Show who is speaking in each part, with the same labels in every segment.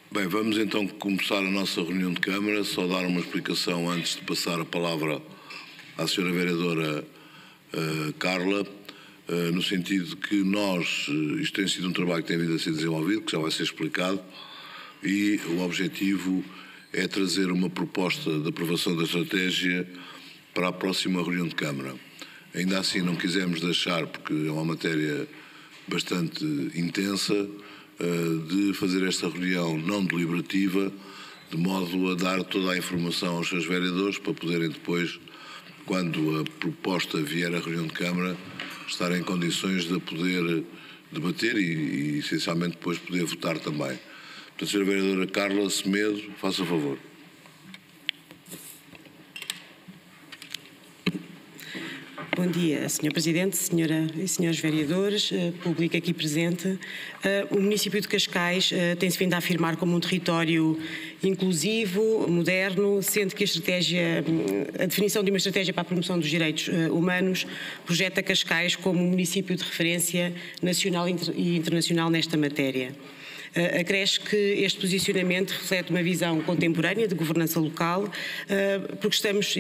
Speaker 1: Bem, vamos então começar a nossa reunião de Câmara. Só dar uma explicação antes de passar a palavra à Sra. Vereadora Carla, no sentido de que isto tem sido um trabalho que tem vindo a ser desenvolvido, que já vai ser explicado, e o objetivo é trazer uma proposta de aprovação da estratégia para a próxima reunião de Câmara. Ainda assim não quisemos deixar, porque é uma matéria bastante intensa, de fazer esta reunião não deliberativa, de modo a dar toda a informação aos seus vereadores para poderem depois, quando a proposta vier à reunião de Câmara, estar em condições de poder debater e essencialmente depois poder votar também. Portanto, Sra. Vereadora Carla Semedo, faça favor.
Speaker 2: Bom dia, Sr. Presidente, Senhora e Senhores Vereadores, público aqui presente. O município de Cascais tem-se vindo a afirmar como um território inclusivo, moderno, sendo que a definição de uma estratégia para a promoção dos direitos humanos projeta Cascais como um município de referência nacional e internacional nesta matéria. Acresce que este posicionamento reflete uma visão contemporânea de governança local, porque estamos...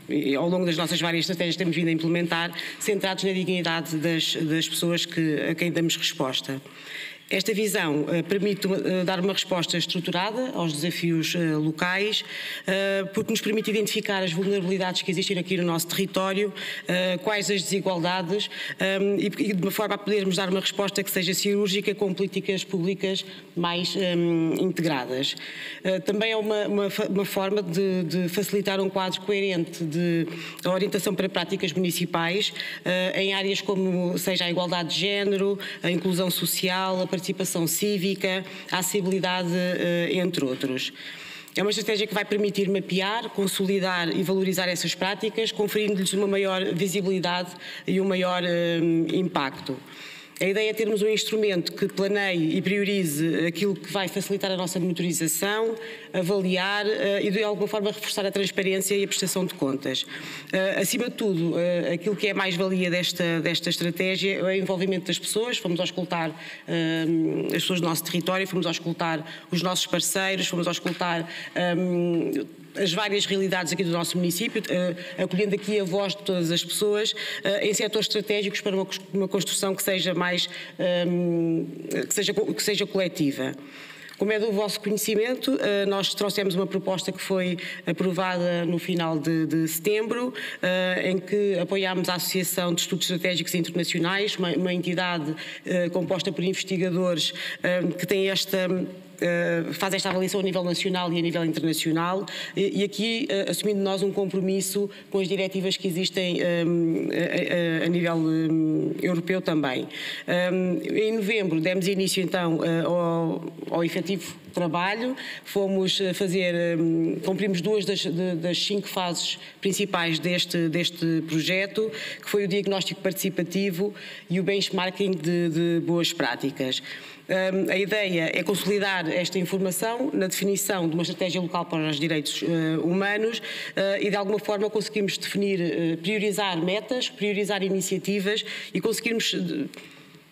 Speaker 2: E ao longo das nossas várias estratégias temos vindo a implementar, centrados na dignidade das pessoas a quem damos resposta. Esta visão permite dar uma resposta estruturada aos desafios locais, porque nos permite identificar as vulnerabilidades que existem aqui no nosso território, quais as desigualdades, e de uma forma a podermos dar uma resposta que seja cirúrgica, com políticas públicas mais integradas. Também é uma forma de facilitar um quadro coerente de orientação para práticas municipais em áreas como seja a igualdade de género, a inclusão social, a participação cívica, a acessibilidade, entre outros. É uma estratégia que vai permitir mapear, consolidar e valorizar essas práticas, conferindo-lhes uma maior visibilidade e um maior impacto. A ideia é termos um instrumento que planeie e priorize aquilo que vai facilitar a nossa monitorização, avaliar e de alguma forma reforçar a transparência e a prestação de contas. Acima de tudo, aquilo que é a mais-valia desta estratégia é o envolvimento das pessoas. Fomos auscultar as pessoas do nosso território, fomos auscultar os nossos parceiros, fomos auscultar as várias realidades aqui do nosso município, acolhendo aqui a voz de todas as pessoas em setores estratégicos para uma construção que seja mais que seja coletiva. Como é do vosso conhecimento, nós trouxemos uma proposta que foi aprovada no final de setembro, em que apoiámos a Associação de Estudos Estratégicos Internacionais, uma entidade composta por investigadores que tem faz esta avaliação a nível nacional e a nível internacional e aqui assumindo nós um compromisso com as diretivas que existem a nível europeu também. Em novembro demos início então ao efetivo trabalho, fomos cumprimos 2 das 5 fases principais deste projeto, que foi o diagnóstico participativo e o benchmarking de boas práticas. A ideia é consolidar esta informação na definição de uma estratégia local para os direitos humanos e de alguma forma conseguimos definir, priorizar metas, priorizar iniciativas e conseguirmos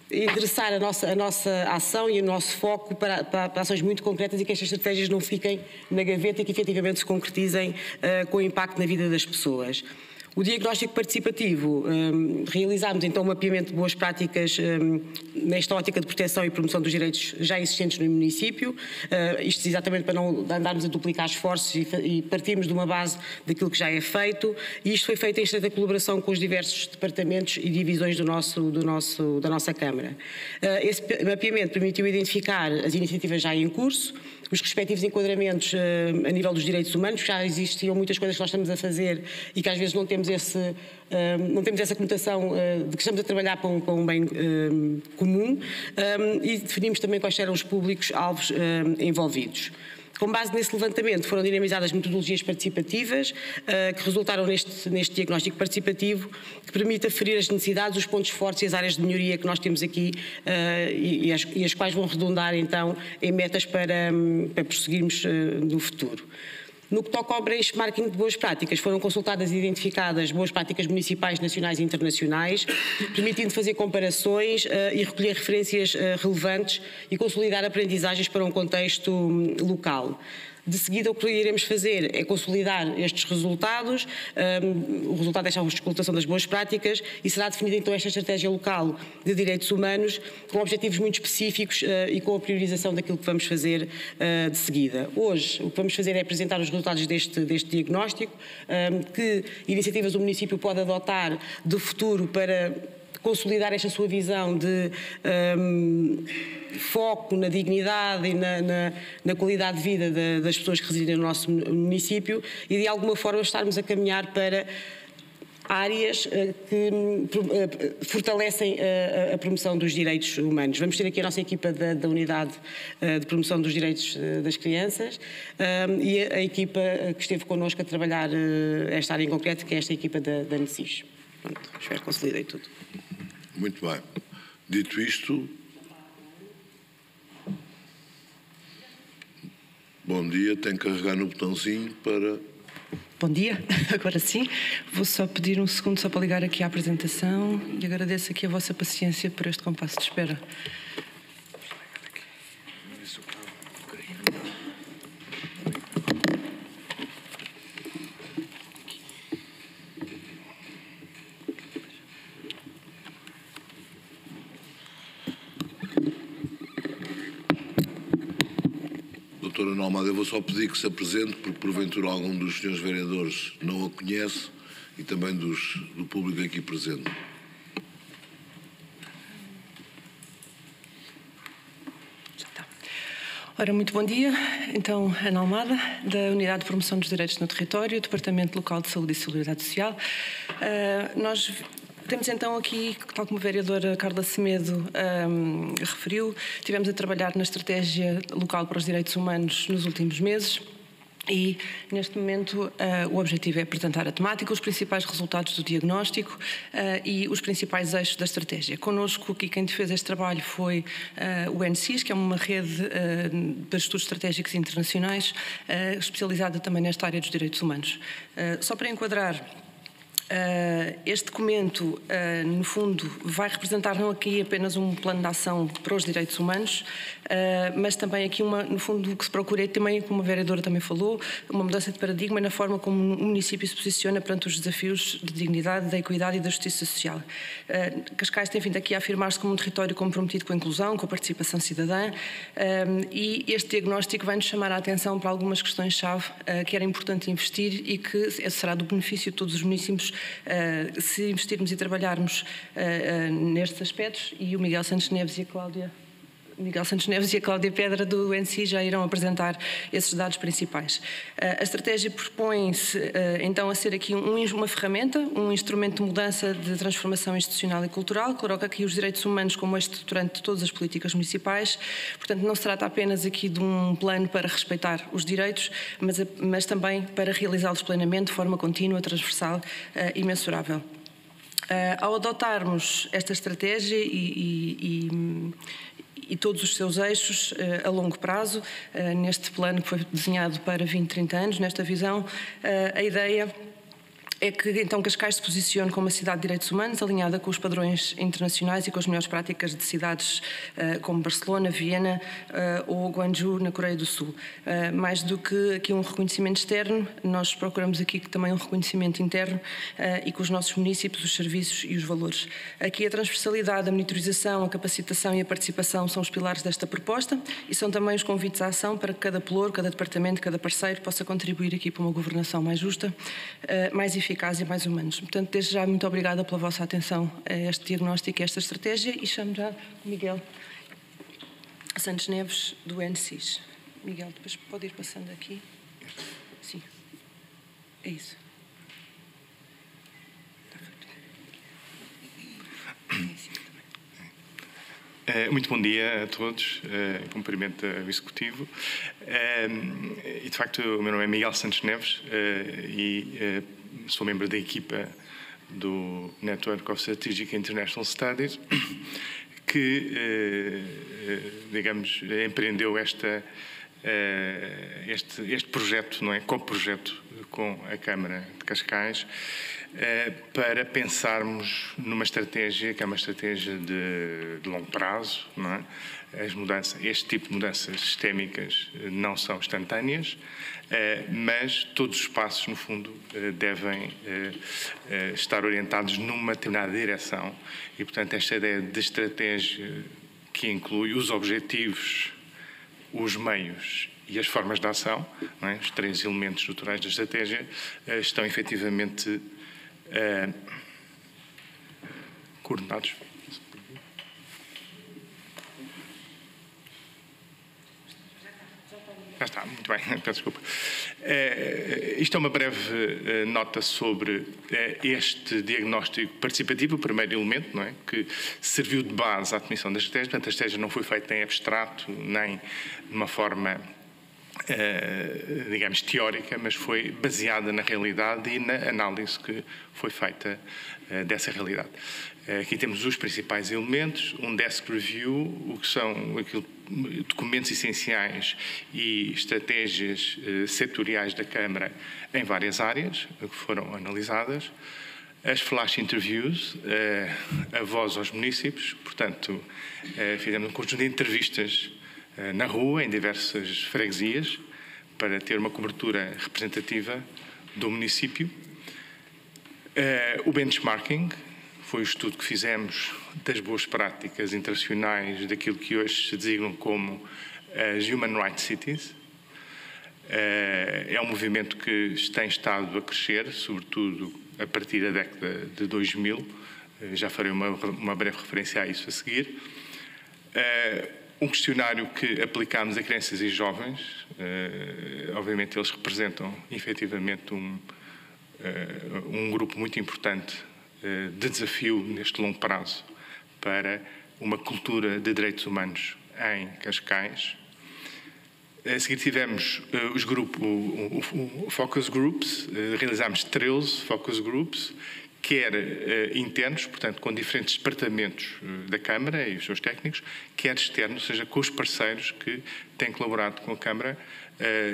Speaker 2: endereçar a nossa ação e o nosso foco para ações muito concretas e que estas estratégias não fiquem na gaveta e que efetivamente se concretizem com impacto na vida das pessoas. O diagnóstico participativo, realizámos então um mapeamento de boas práticas nesta ótica de proteção e promoção dos direitos já existentes no município, isto exatamente para não andarmos a duplicar esforços e partirmos de uma base daquilo que já é feito, e isto foi feito em estreita colaboração com os diversos departamentos e divisões da nossa Câmara. Esse mapeamento permitiu identificar as iniciativas já em curso, os respectivos enquadramentos a nível dos direitos humanos. Já existiam muitas coisas que nós estamos a fazer e que às vezes não temos essa conotação de que estamos a trabalhar para um bem comum, e definimos também quais eram os públicos-alvos envolvidos. Com base nesse levantamento foram dinamizadas metodologias participativas que resultaram neste diagnóstico participativo, que permite aferir as necessidades, os pontos fortes e as áreas de melhoria que nós temos aqui e as quais vão redundar então em metas para prosseguirmos no futuro. No que toca ao benchmarking de boas práticas, foram consultadas e identificadas boas práticas municipais, nacionais e internacionais, permitindo fazer comparações e recolher referências relevantes e consolidar aprendizagens para um contexto local. De seguida, o que iremos fazer é consolidar estes resultados, o resultado desta auscultação das boas práticas, e será definida então esta estratégia local de direitos humanos com objetivos muito específicos e com a priorização daquilo que vamos fazer de seguida. Hoje, o que vamos fazer é apresentar os resultados deste diagnóstico, que iniciativas o município pode adotar de futuro para consolidar esta sua visão de foco na dignidade e na qualidade de vida das pessoas que residem no nosso município e de alguma forma estarmos a caminhar para áreas que fortalecem a promoção dos direitos humanos. Vamos ter aqui a nossa equipa da Unidade de Promoção dos Direitos das Crianças e a equipa que esteve connosco a trabalhar esta área em concreto, que é esta equipa da NECIS. Pronto, espero que consolidei tudo.
Speaker 1: Muito bem. Dito isto, bom dia, tem que carregar no botãozinho para...
Speaker 3: Bom dia, agora sim. Vou só pedir um segundo só para ligar aqui à apresentação e agradeço aqui a vossa paciência por este compasso de espera.
Speaker 1: Doutora Ana Almada, eu vou só pedir que se apresente, porque porventura algum dos senhores vereadores não a conhece e também do público aqui presente.
Speaker 3: Ora, muito bom dia. Então, Ana Almada, da Unidade de Promoção dos Direitos no Território, Departamento Local de Saúde e Solidariedade Social. Nós temos então aqui, tal como a vereadora Carla Semedo referiu, tivemos a trabalhar na estratégia local para os direitos humanos nos últimos meses e, neste momento, o objetivo é apresentar a temática, os principais resultados do diagnóstico e os principais eixos da estratégia. Connosco aqui quem fez este trabalho foi o NECIS, que é uma rede de estudos estratégicos internacionais especializada também nesta área dos direitos humanos. Só para enquadrar, este documento, no fundo, vai representar não aqui apenas um plano de ação para os direitos humanos, mas também aqui, no fundo, o que se procura é também, como a vereadora também falou, uma mudança de paradigma na forma como o município se posiciona perante os desafios de dignidade, da equidade e da justiça social. Cascais tem vindo aqui a afirmar-se como um território comprometido com a inclusão, com a participação cidadã, e este diagnóstico vai-nos chamar a atenção para algumas questões-chave que era importante investir e que será do benefício de todos os municípios se investirmos e trabalharmos nestes aspectos, e o Miguel Santos Neves e a Cláudia Pedra do NECIS já irão apresentar esses dados principais. A estratégia propõe-se então a ser aqui uma ferramenta, um instrumento de mudança, de transformação institucional e cultural, coloca aqui os direitos humanos como estruturante de todas as políticas municipais. Portanto, não se trata apenas aqui de um plano para respeitar os direitos, mas também para realizá-los plenamente, de forma contínua, transversal e mensurável. Ao adotarmos esta estratégia e todos os seus eixos a longo prazo, neste plano que foi desenhado para 20, 30 anos, nesta visão, a ideia é que então Cascais se posicione como uma cidade de direitos humanos, alinhada com os padrões internacionais e com as melhores práticas de cidades como Barcelona, Viena ou Guangzhou, na Coreia do Sul. Mais do que aqui um reconhecimento externo, nós procuramos aqui também um reconhecimento interno e com os nossos municípios, os serviços e os valores. Aqui a transversalidade, a monitorização, a capacitação e a participação são os pilares desta proposta e são também os convites à ação para que cada pelouro, cada departamento, cada parceiro possa contribuir aqui para uma governação mais justa, mais eficaz e mais humanos. Portanto, desde já, muito obrigada pela vossa atenção a este diagnóstico e a esta estratégia e chamo já o Miguel Santos Neves, do NECIS. Miguel, depois pode ir passando aqui. Sim, é isso.
Speaker 4: Muito bom dia a todos, cumprimento ao Executivo. E, de facto, o meu nome é Miguel Santos Neves e sou membro da equipa do Network of Strategic International Studies, que, digamos, empreendeu esta este projeto, não é, co-projeto com a Câmara de Cascais, para pensarmos numa estratégia que é uma estratégia de longo prazo, não é? Este tipo de mudanças sistémicas não são instantâneas, mas todos os passos, no fundo, devem estar orientados numa determinada direção e, portanto, esta ideia de estratégia que inclui os objetivos, os meios e as formas de ação, não é? Os 3 elementos estruturais da estratégia, estão efetivamente coordenados. Já está, muito bem, peço desculpa. Isto é uma breve nota sobre este diagnóstico participativo, o primeiro elemento, não é? Que serviu de base à definição da estratégia. Portanto, a estratégia não foi feita em abstrato, nem de uma forma, digamos, teórica, mas foi baseada na realidade e na análise que foi feita dessa realidade. Aqui temos os principais elementos, um desk review, o que são documentos essenciais e estratégias setoriais da Câmara em várias áreas que foram analisadas, as flash interviews, a voz aos municípios, portanto, fizemos um conjunto de entrevistas na rua, em diversas freguesias, para ter uma cobertura representativa do município. O benchmarking foi o estudo que fizemos das boas práticas internacionais daquilo que hoje se designam como as Human Rights Cities. É um movimento que tem estado a crescer, sobretudo a partir da década de 2000. Já farei uma breve referência a isso a seguir. Um questionário que aplicámos a crianças e jovens, obviamente eles representam efetivamente um grupo muito importante de desafio neste longo prazo para uma cultura de direitos humanos em Cascais. A seguir tivemos o Focus Groups, realizámos 13 Focus Groups, quer internos, portanto, com diferentes departamentos da Câmara e os seus técnicos, quer externos, ou seja, com os parceiros que têm colaborado com a Câmara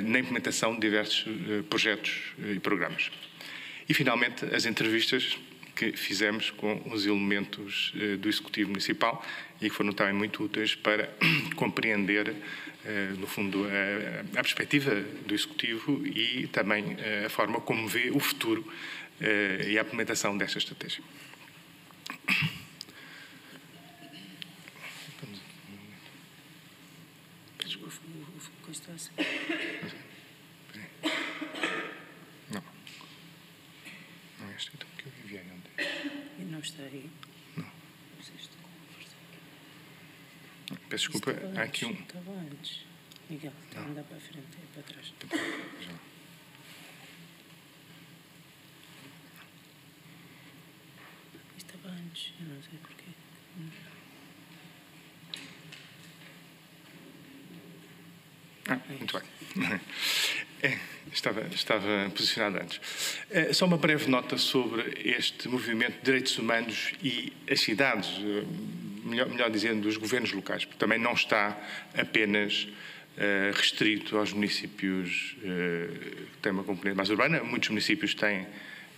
Speaker 4: na implementação de diversos projetos e programas. E, finalmente, as entrevistas que fizemos com os elementos do Executivo Municipal e que foram também muito úteis para compreender, no fundo, a perspectiva do Executivo e também a forma como vê o futuro e a implementação desta estratégia. Não. Não é este que eu enviei ontem.
Speaker 5: E não está aí?
Speaker 4: Não. Peço desculpa, há aqui um...
Speaker 5: Estava antes. Miguel, está a andar para a frente e para trás.
Speaker 4: Já.
Speaker 5: Estava antes, eu não sei porquê.
Speaker 4: Muito bem. Estava posicionado antes. Só uma breve nota sobre este movimento de direitos humanos e as cidades, melhor dizendo, os governos locais, porque também não está apenas restrito aos municípios que têm uma componente mais urbana. Muitos municípios têm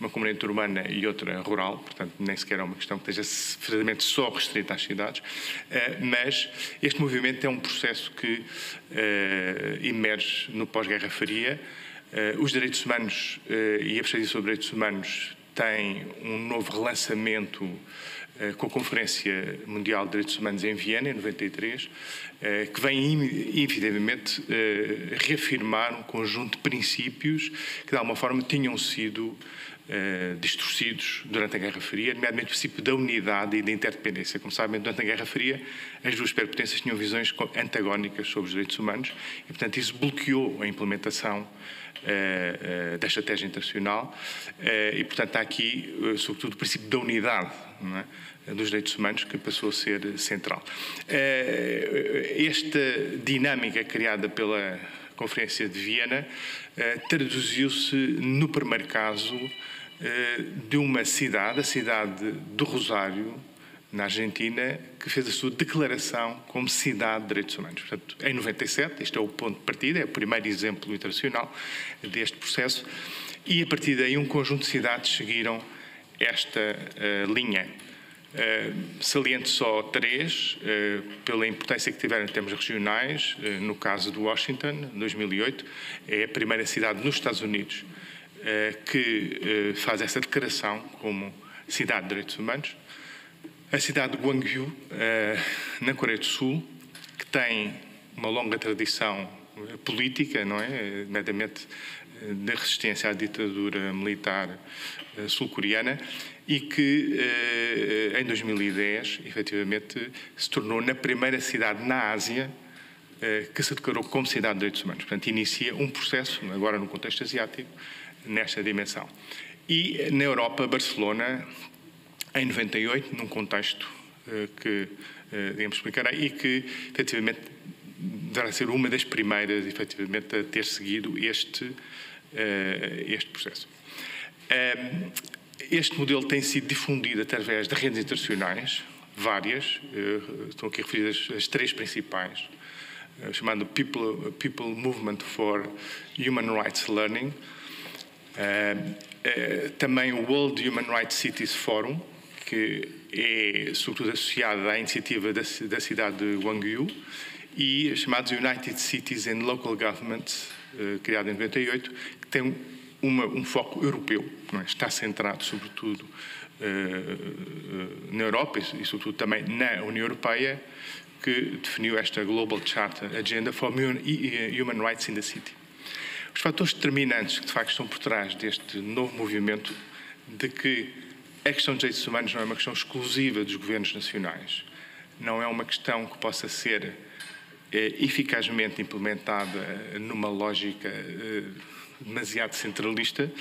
Speaker 4: uma componente urbana e outra rural, portanto, nem sequer é uma questão que esteja verdadeiramente só restrita às cidades, mas este movimento é um processo que emerge no pós-Guerra Fria. Os direitos humanos e a perspectiva sobre direitos humanos têm um novo relançamento com a Conferência Mundial de Direitos Humanos em Viena, em 93, que vem, efetivamente, reafirmar um conjunto de princípios que, de alguma forma, tinham sido distorcidos durante a Guerra Fria, nomeadamente o princípio da unidade e da interdependência. Como sabem, durante a Guerra Fria, as duas superpotências tinham visões antagónicas sobre os direitos humanos e, portanto, isso bloqueou a implementação da estratégia internacional e, portanto, há aqui, sobretudo, o princípio da unidade, não é, dos direitos humanos que passou a ser central. Esta dinâmica criada pela Conferência de Viena traduziu-se, no primeiro caso, de uma cidade, a cidade do Rosário, na Argentina, que fez a sua declaração como cidade de direitos humanos. Portanto, em 97, este é o ponto de partida, é o primeiro exemplo internacional deste processo, e a partir daí um conjunto de cidades seguiram esta linha. Saliento só 3, pela importância que tiveram em termos regionais. No caso de Washington, 2008, é a primeira cidade nos Estados Unidos que faz essa declaração como cidade de direitos humanos. A cidade de Gwangju, na Coreia do Sul, que tem uma longa tradição política, não é? Nomeadamente de resistência à ditadura militar sul-coreana, e que em 2010, efetivamente, se tornou na primeira cidade na Ásia que se declarou como cidade de direitos humanos. Portanto, inicia um processo, agora no contexto asiático, nesta dimensão. E na Europa, Barcelona, em 98, num contexto que, digamos, explicarei, e que, efetivamente, deverá ser uma das primeiras, efetivamente, a ter seguido este processo. Este modelo tem sido difundido através de redes internacionais, várias, estão aqui referidas as 3 principais, chamado People Movement for Human Rights Learning, também o World Human Rights Cities Forum, que é sobretudo associado à iniciativa da cidade de Gwangju, e chamados United Cities and Local Governments, criado em 98, que tem um foco europeu, não é? Está centrado sobretudo na Europa e sobretudo também na União Europeia, que definiu esta Global Charter Agenda for Human Rights in the City. Os fatores determinantes que de facto estão por trás deste novo movimento de que a questão dos direitos humanos não é uma questão exclusiva dos governos nacionais, não é uma questão que possa ser eficazmente implementada numa lógica demasiado centralista,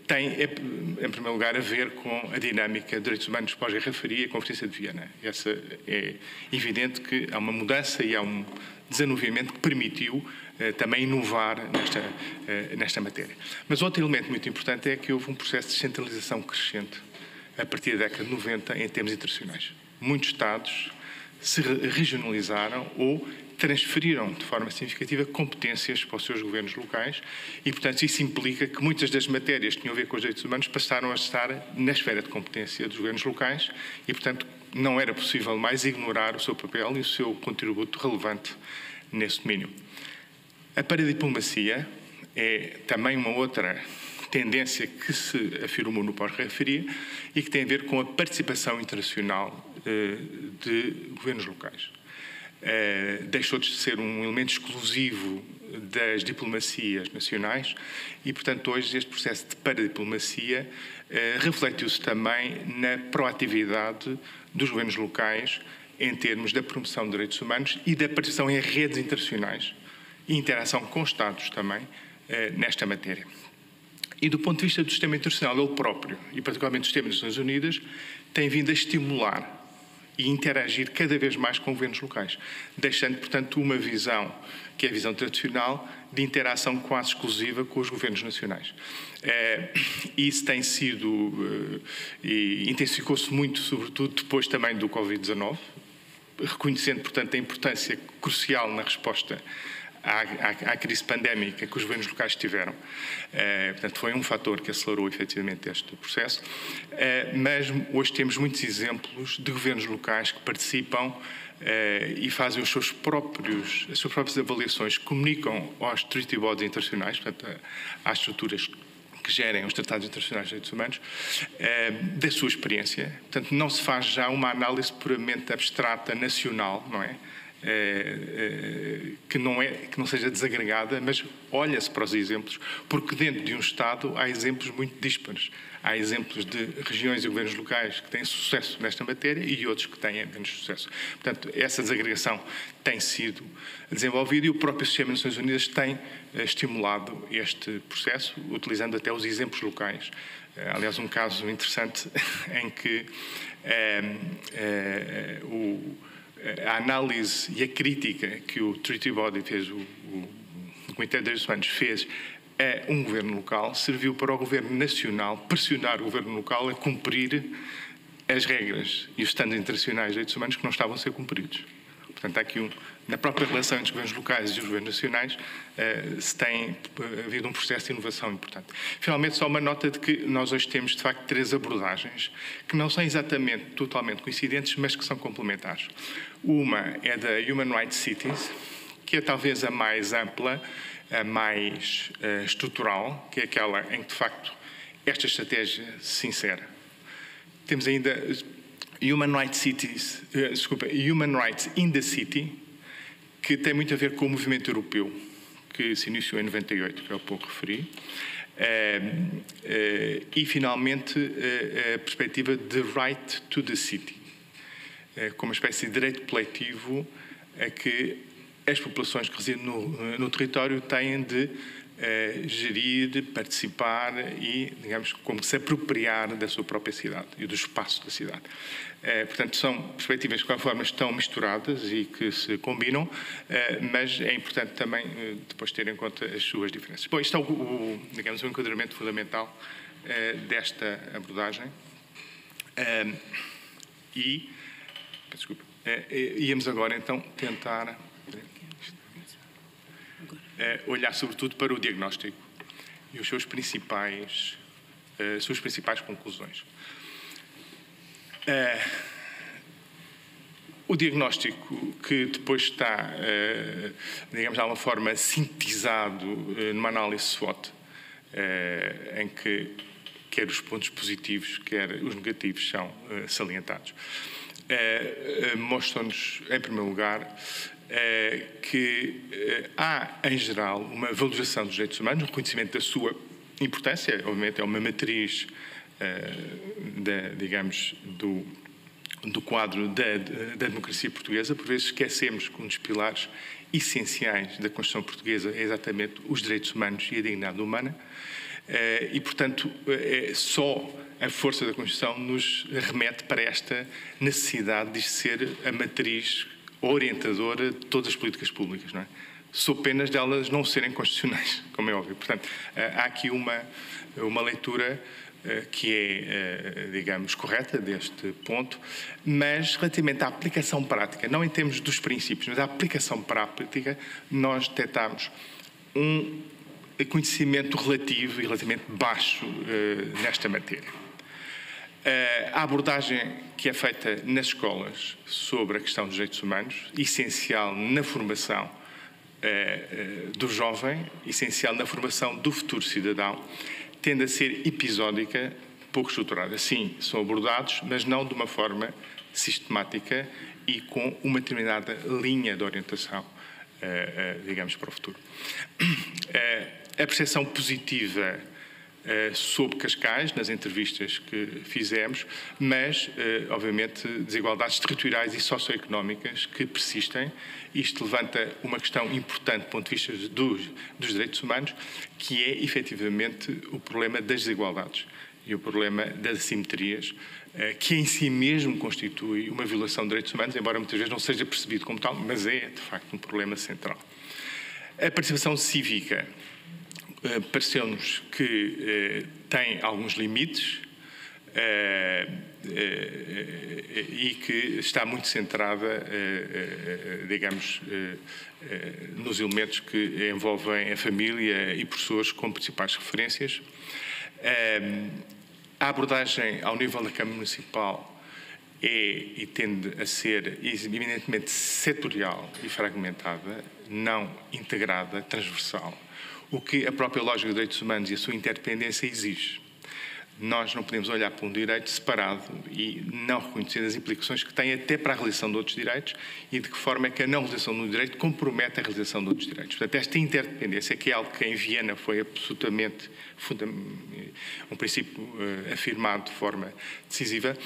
Speaker 4: tem, em primeiro lugar, a ver com a dinâmica de direitos humanos pós-Guerra Fria e a Conferência de Viena. Essa é evidente que há uma mudança e há um desanuviamento que permitiu também inovar nesta matéria. Mas outro elemento muito importante é que houve um processo de descentralização crescente a partir da década de 90 em termos internacionais. Muitos Estados se regionalizaram ou transferiram de forma significativa competências para os seus governos locais e, portanto, isso implica que muitas das matérias que tinham a ver com os direitos humanos passaram a estar na esfera de competência dos governos locais e, portanto, não era possível mais ignorar o seu papel e o seu contributo relevante nesse domínio. A paradiplomacia é também uma outra tendência que se afirmou no pós-Guerra Fria e que tem a ver com a participação internacional de governos locais. Deixou de ser um elemento exclusivo das diplomacias nacionais e, portanto, hoje este processo de paradiplomacia refletiu-se também na proatividade dos governos locais em termos da promoção de direitos humanos e da participação em redes internacionais e interação com Estados também nesta matéria. E do ponto de vista do sistema internacional, ele próprio, e particularmente o sistema das Nações Unidas, tem vindo a estimular e interagir cada vez mais com governos locais, deixando, portanto, uma visão, que é a visão tradicional, de interação quase exclusiva com os governos nacionais. E isso tem sido, e intensificou-se muito, sobretudo depois também do Covid-19, reconhecendo, portanto, a importância crucial na resposta à crise pandémica que os governos locais tiveram. Portanto, foi um fator que acelerou efetivamente este processo. Mas hoje temos muitos exemplos de governos locais que participam e fazem as suas próprias avaliações, comunicam aos treaty bodies internacionais, portanto, às estruturas que gerem os tratados internacionais de direitos humanos, da sua experiência. Portanto, não se faz já uma análise puramente abstrata, nacional, não é? Que não seja desagregada, mas olha-se para os exemplos, porque dentro de um Estado há exemplos muito díspares. Há exemplos de regiões e governos locais que têm sucesso nesta matéria e outros que têm menos sucesso. Portanto, essa desagregação tem sido desenvolvida e o próprio sistema das Nações Unidas tem estimulado este processo, utilizando até os exemplos locais. Aliás, um caso interessante em que a análise e a crítica que o Treaty Body fez, o Comitê de Direitos Humanos fez a um governo local, serviu para o governo nacional pressionar o governo local a cumprir as regras e os estándares internacionais de direitos humanos que não estavam a ser cumpridos. Portanto, há aqui na própria relação entre os governos locais e os governos nacionais se tem havido um processo de inovação importante. Finalmente, só uma nota de que nós hoje temos, de facto, 3 abordagens que não são exatamente totalmente coincidentes, mas que são complementares. Uma é da Human Rights Cities, que é talvez a mais ampla, a mais estrutural, que é aquela em que, de facto, esta estratégia se insere. Temos ainda Human Rights in the City, que tem muito a ver com o movimento europeu, que se iniciou em 98, que eu há pouco referi. E, finalmente, a perspectiva de Right to the City, como uma espécie de direito coletivo a que as populações que residem no território têm de gerir, participar e, digamos, como se apropriar da sua própria cidade e do espaço da cidade. Portanto, são perspectivas que, de qualquer forma, estão misturadas e que se combinam, mas é importante também depois ter em conta as suas diferenças. Bom, isto é digamos, o enquadramento fundamental desta abordagem. Desculpa, íamos agora, então, tentar olhar sobretudo para o diagnóstico e as suas principais conclusões. O diagnóstico que depois está, digamos, de alguma forma sintetizado numa análise SWOT, em que quer os pontos positivos, quer os negativos são salientados, mostram-nos, em primeiro lugar, que há, em geral, uma valorização dos direitos humanos, um reconhecimento da sua importância. Obviamente é uma matriz, digamos, do quadro da democracia portuguesa. Por vezes esquecemos que um dos pilares essenciais da Constituição portuguesa é exatamente os direitos humanos e a dignidade humana. E, portanto, só a força da Constituição nos remete para esta necessidade de ser a matriz orientadora de todas as políticas públicas, não é? Sob penas delas não serem constitucionais, como é óbvio. Portanto, há aqui uma leitura que é, digamos, correta deste ponto, mas relativamente à aplicação prática, não em termos dos princípios, mas à aplicação prática, nós detectamos um conhecimento relativo e relativamente baixo nesta matéria. A abordagem que é feita nas escolas sobre a questão dos direitos humanos, essencial na formação do jovem, essencial na formação do futuro cidadão, tende a ser episódica, pouco estruturada. Sim, são abordados, mas não de uma forma sistemática e com uma determinada linha de orientação, digamos, para o futuro. A percepção positiva sobre Cascais, nas entrevistas que fizemos, mas, obviamente, desigualdades territoriais e socioeconómicas que persistem. Isto levanta uma questão importante do ponto de vista dos direitos humanos, que é, efetivamente, o problema das desigualdades e o problema das assimetrias, que em si mesmo constitui uma violação de direitos humanos, embora muitas vezes não seja percebido como tal, mas é, de facto, um problema central. A participação cívica pareceu-nos que tem alguns limites e que está muito centrada, digamos, nos elementos que envolvem a família e pessoas como principais referências. A abordagem ao nível da Câmara Municipal e tende a ser eminentemente setorial e fragmentada, não integrada, transversal, o que a própria lógica dos direitos humanos e a sua interdependência exige. Nós não podemos olhar para um direito separado e não reconhecer as implicações que tem até para a realização de outros direitos e de que forma é que a não realização de um direito compromete a realização de outros direitos. Portanto, esta interdependência, que é algo que em Viena foi absolutamente um princípio afirmado de forma decisiva,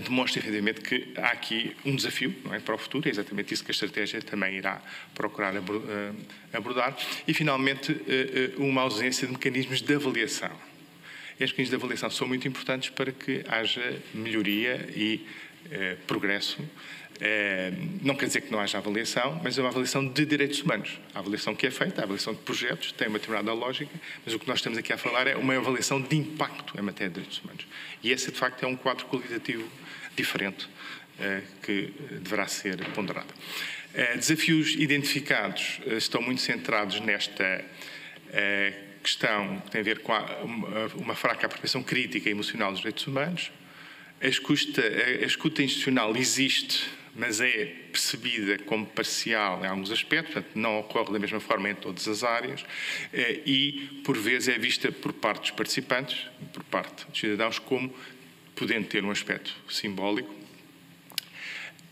Speaker 4: demonstra, efetivamente, que há aqui um desafio, não é, para o futuro, é exatamente isso que a estratégia também irá procurar abordar, e, finalmente, uma ausência de mecanismos de avaliação. Estes mecanismos de avaliação são muito importantes para que haja melhoria e progresso. Não quer dizer que não haja avaliação, mas é uma avaliação de direitos humanos. A avaliação que é feita, a avaliação de projetos, tem uma determinada lógica, mas o que nós estamos aqui a falar é uma avaliação de impacto em matéria de direitos humanos. E esse, de facto, é um quadro qualitativo diferente que deverá ser ponderado. Desafios identificados estão muito centrados nesta questão que tem a ver com uma fraca apropriação crítica e emocional dos direitos humanos. A escuta institucional existe, mas é percebida como parcial em alguns aspectos, portanto, não ocorre da mesma forma em todas as áreas e, por vezes, é vista por parte dos participantes, por parte dos cidadãos, como podendo ter um aspecto simbólico.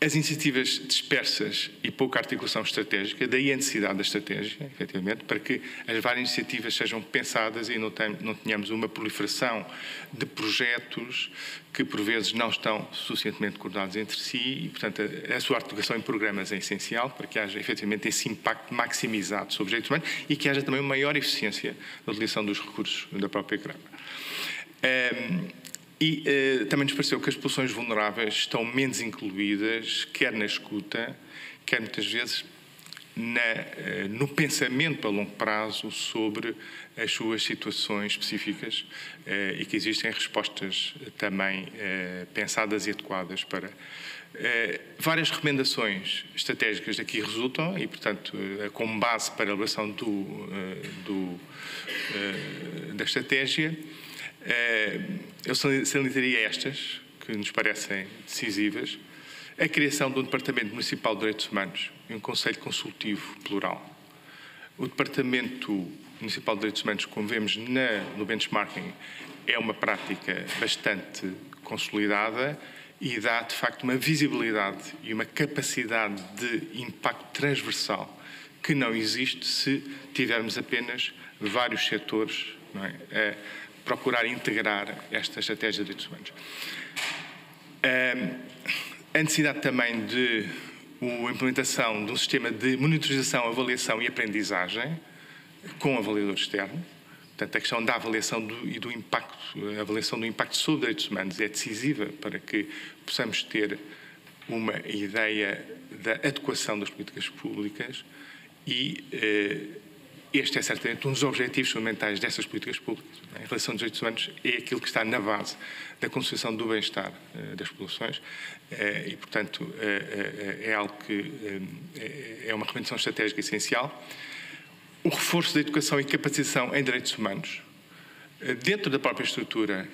Speaker 4: As iniciativas dispersas e pouca articulação estratégica, daí a necessidade da estratégia, efetivamente, para que as várias iniciativas sejam pensadas e não tenhamos uma proliferação de projetos que, por vezes, não estão suficientemente coordenados entre si e, portanto, a sua articulação em programas é essencial para que haja, efetivamente, esse impacto maximizado sobre os direitos humanos e que haja também uma maior eficiência na utilização dos recursos da própria grama. Também nos pareceu que as populações vulneráveis estão menos incluídas, quer na escuta, quer muitas vezes no pensamento a longo prazo sobre as suas situações específicas e que existem respostas também pensadas e adequadas para. Várias recomendações estratégicas daqui resultam e, portanto, como base para a elaboração da estratégia, eu salientaria estas, que nos parecem decisivas: a criação de um Departamento Municipal de Direitos Humanos e um Conselho Consultivo Plural. O Departamento Municipal de Direitos Humanos, como vemos no benchmarking, é uma prática bastante consolidada e dá, de facto, uma visibilidade e uma capacidade de impacto transversal que não existe se tivermos apenas vários setores, não é? Procurar integrar esta estratégia de direitos humanos. A necessidade também de implementação de um sistema de monitorização, avaliação e aprendizagem com avaliador externo. Portanto, a questão da avaliação do impacto, a avaliação do impacto sobre direitos humanos é decisiva para que possamos ter uma ideia da adequação das políticas públicas e este é certamente um dos objetivos fundamentais dessas políticas públicas. Em relação aos direitos humanos, é aquilo que está na base da construção do bem-estar das populações e, portanto, é algo que é uma recomendação estratégica essencial. O reforço da educação e capacitação em direitos humanos dentro da própria estrutura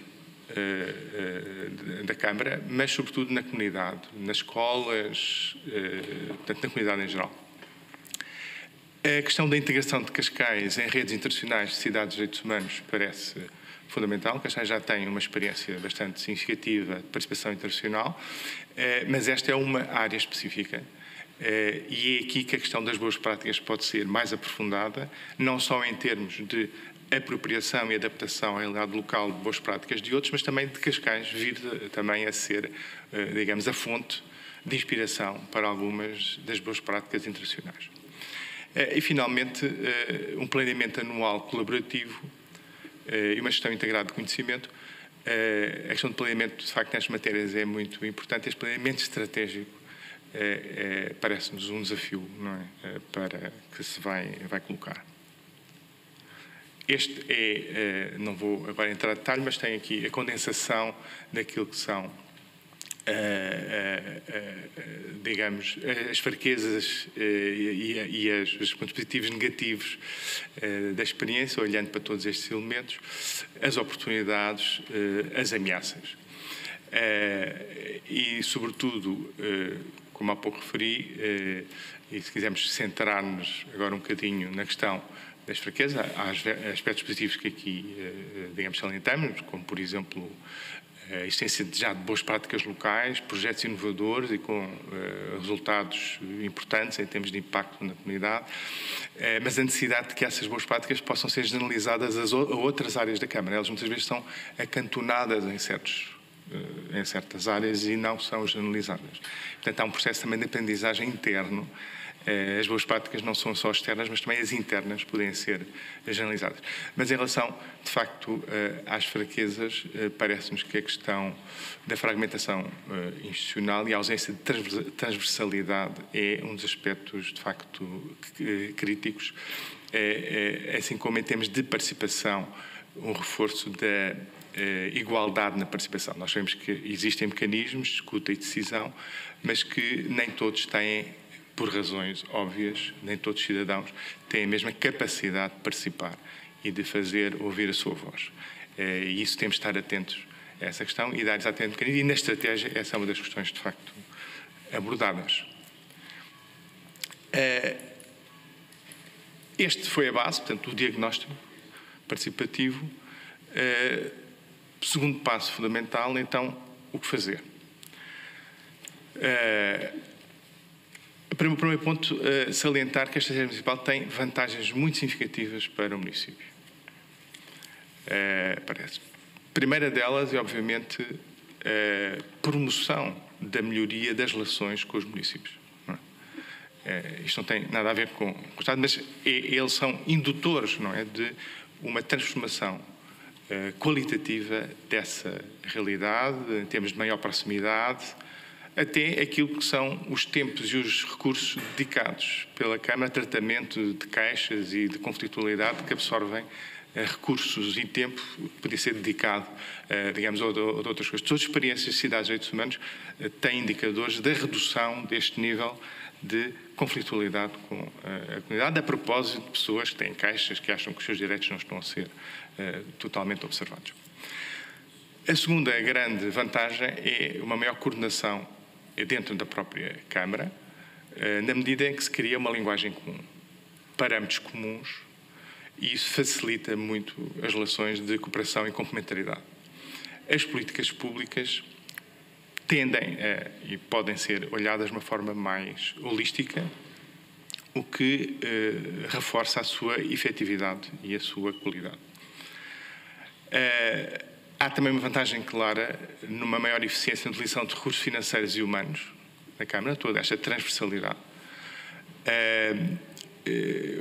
Speaker 4: da Câmara, mas, sobretudo, na comunidade, nas escolas, portanto, na comunidade em geral. A questão da integração de Cascais em redes internacionais de cidades de direitos humanos parece fundamental. Cascais já tem uma experiência bastante significativa de participação internacional, mas esta é uma área específica e é aqui que a questão das boas práticas pode ser mais aprofundada, não só em termos de apropriação e adaptação à realidade local de boas práticas de outros, mas também de Cascais vir também a ser, digamos, a fonte de inspiração para algumas das boas práticas internacionais. E, finalmente, um planeamento anual colaborativo e uma gestão integrada de conhecimento. A questão do planeamento, de facto, nestas matérias é muito importante. Este planeamento estratégico parece-nos um desafio, não é? Para que se vai colocar. Este não vou agora entrar em detalhe, mas tem aqui a condensação daquilo que são digamos, as fraquezas e os pontos positivos e negativos da experiência, olhando para todos estes elementos, as oportunidades, as ameaças. E, sobretudo, como há pouco referi, e se quisermos centrar-nos agora um bocadinho na questão das fraquezas, há aspectos positivos que aqui, digamos, salientamos, como, por exemplo, a existência já de boas práticas locais, projetos inovadores e com resultados importantes em termos de impacto na comunidade, mas a necessidade de que essas boas práticas possam ser generalizadas a outras áreas da Câmara. Elas muitas vezes são acantonadas em certas áreas e não são generalizadas. Portanto, há um processo também de aprendizagem interno as boas práticas não são só externas, mas também as internas podem ser generalizadas. Mas em relação, de facto, às fraquezas, parece-nos que a questão da fragmentação institucional e a ausência de transversalidade é um dos aspectos, de facto, críticos, assim como em termos de participação, um reforço da igualdade na participação. Nós sabemos que existem mecanismos de escuta e decisão, mas que nem todos têm, por razões óbvias, nem todos os cidadãos têm a mesma capacidade de participar e de fazer ouvir a sua voz. E isso temos de estar atentos a essa questão e dar exatamente um mecanismo. E na estratégia essa é uma das questões, de facto, abordadas. Este foi a base, portanto, do diagnóstico participativo. Segundo passo fundamental, então, o que fazer? Para o primeiro ponto, salientar que a estratégia municipal tem vantagens muito significativas para o município. Parece. A primeira delas é, obviamente, a promoção da melhoria das relações com os municípios. Isto não tem nada a ver com o Estado, mas eles são indutores, não é, de uma transformação qualitativa dessa realidade, em termos de maior proximidade, até aquilo que são os tempos e os recursos dedicados pela Câmara a tratamento de queixas e de conflitualidade que absorvem recursos e tempo que podia ser dedicado, digamos, a outras coisas. Todas as experiências de cidades de direitos humanos têm indicadores da redução deste nível de conflitualidade com a comunidade, a propósito de pessoas que têm queixas, que acham que os seus direitos não estão a ser totalmente observados. A segunda grande vantagem é uma maior coordenação dentro da própria Câmara, na medida em que se cria uma linguagem comum, parâmetros comuns, e isso facilita muito as relações de cooperação e complementaridade. As políticas públicas tendem e podem ser olhadas de uma forma mais holística, o que reforça a sua efetividade e a sua qualidade. Há também uma vantagem clara numa maior eficiência na utilização de recursos financeiros e humanos na Câmara, toda esta transversalidade,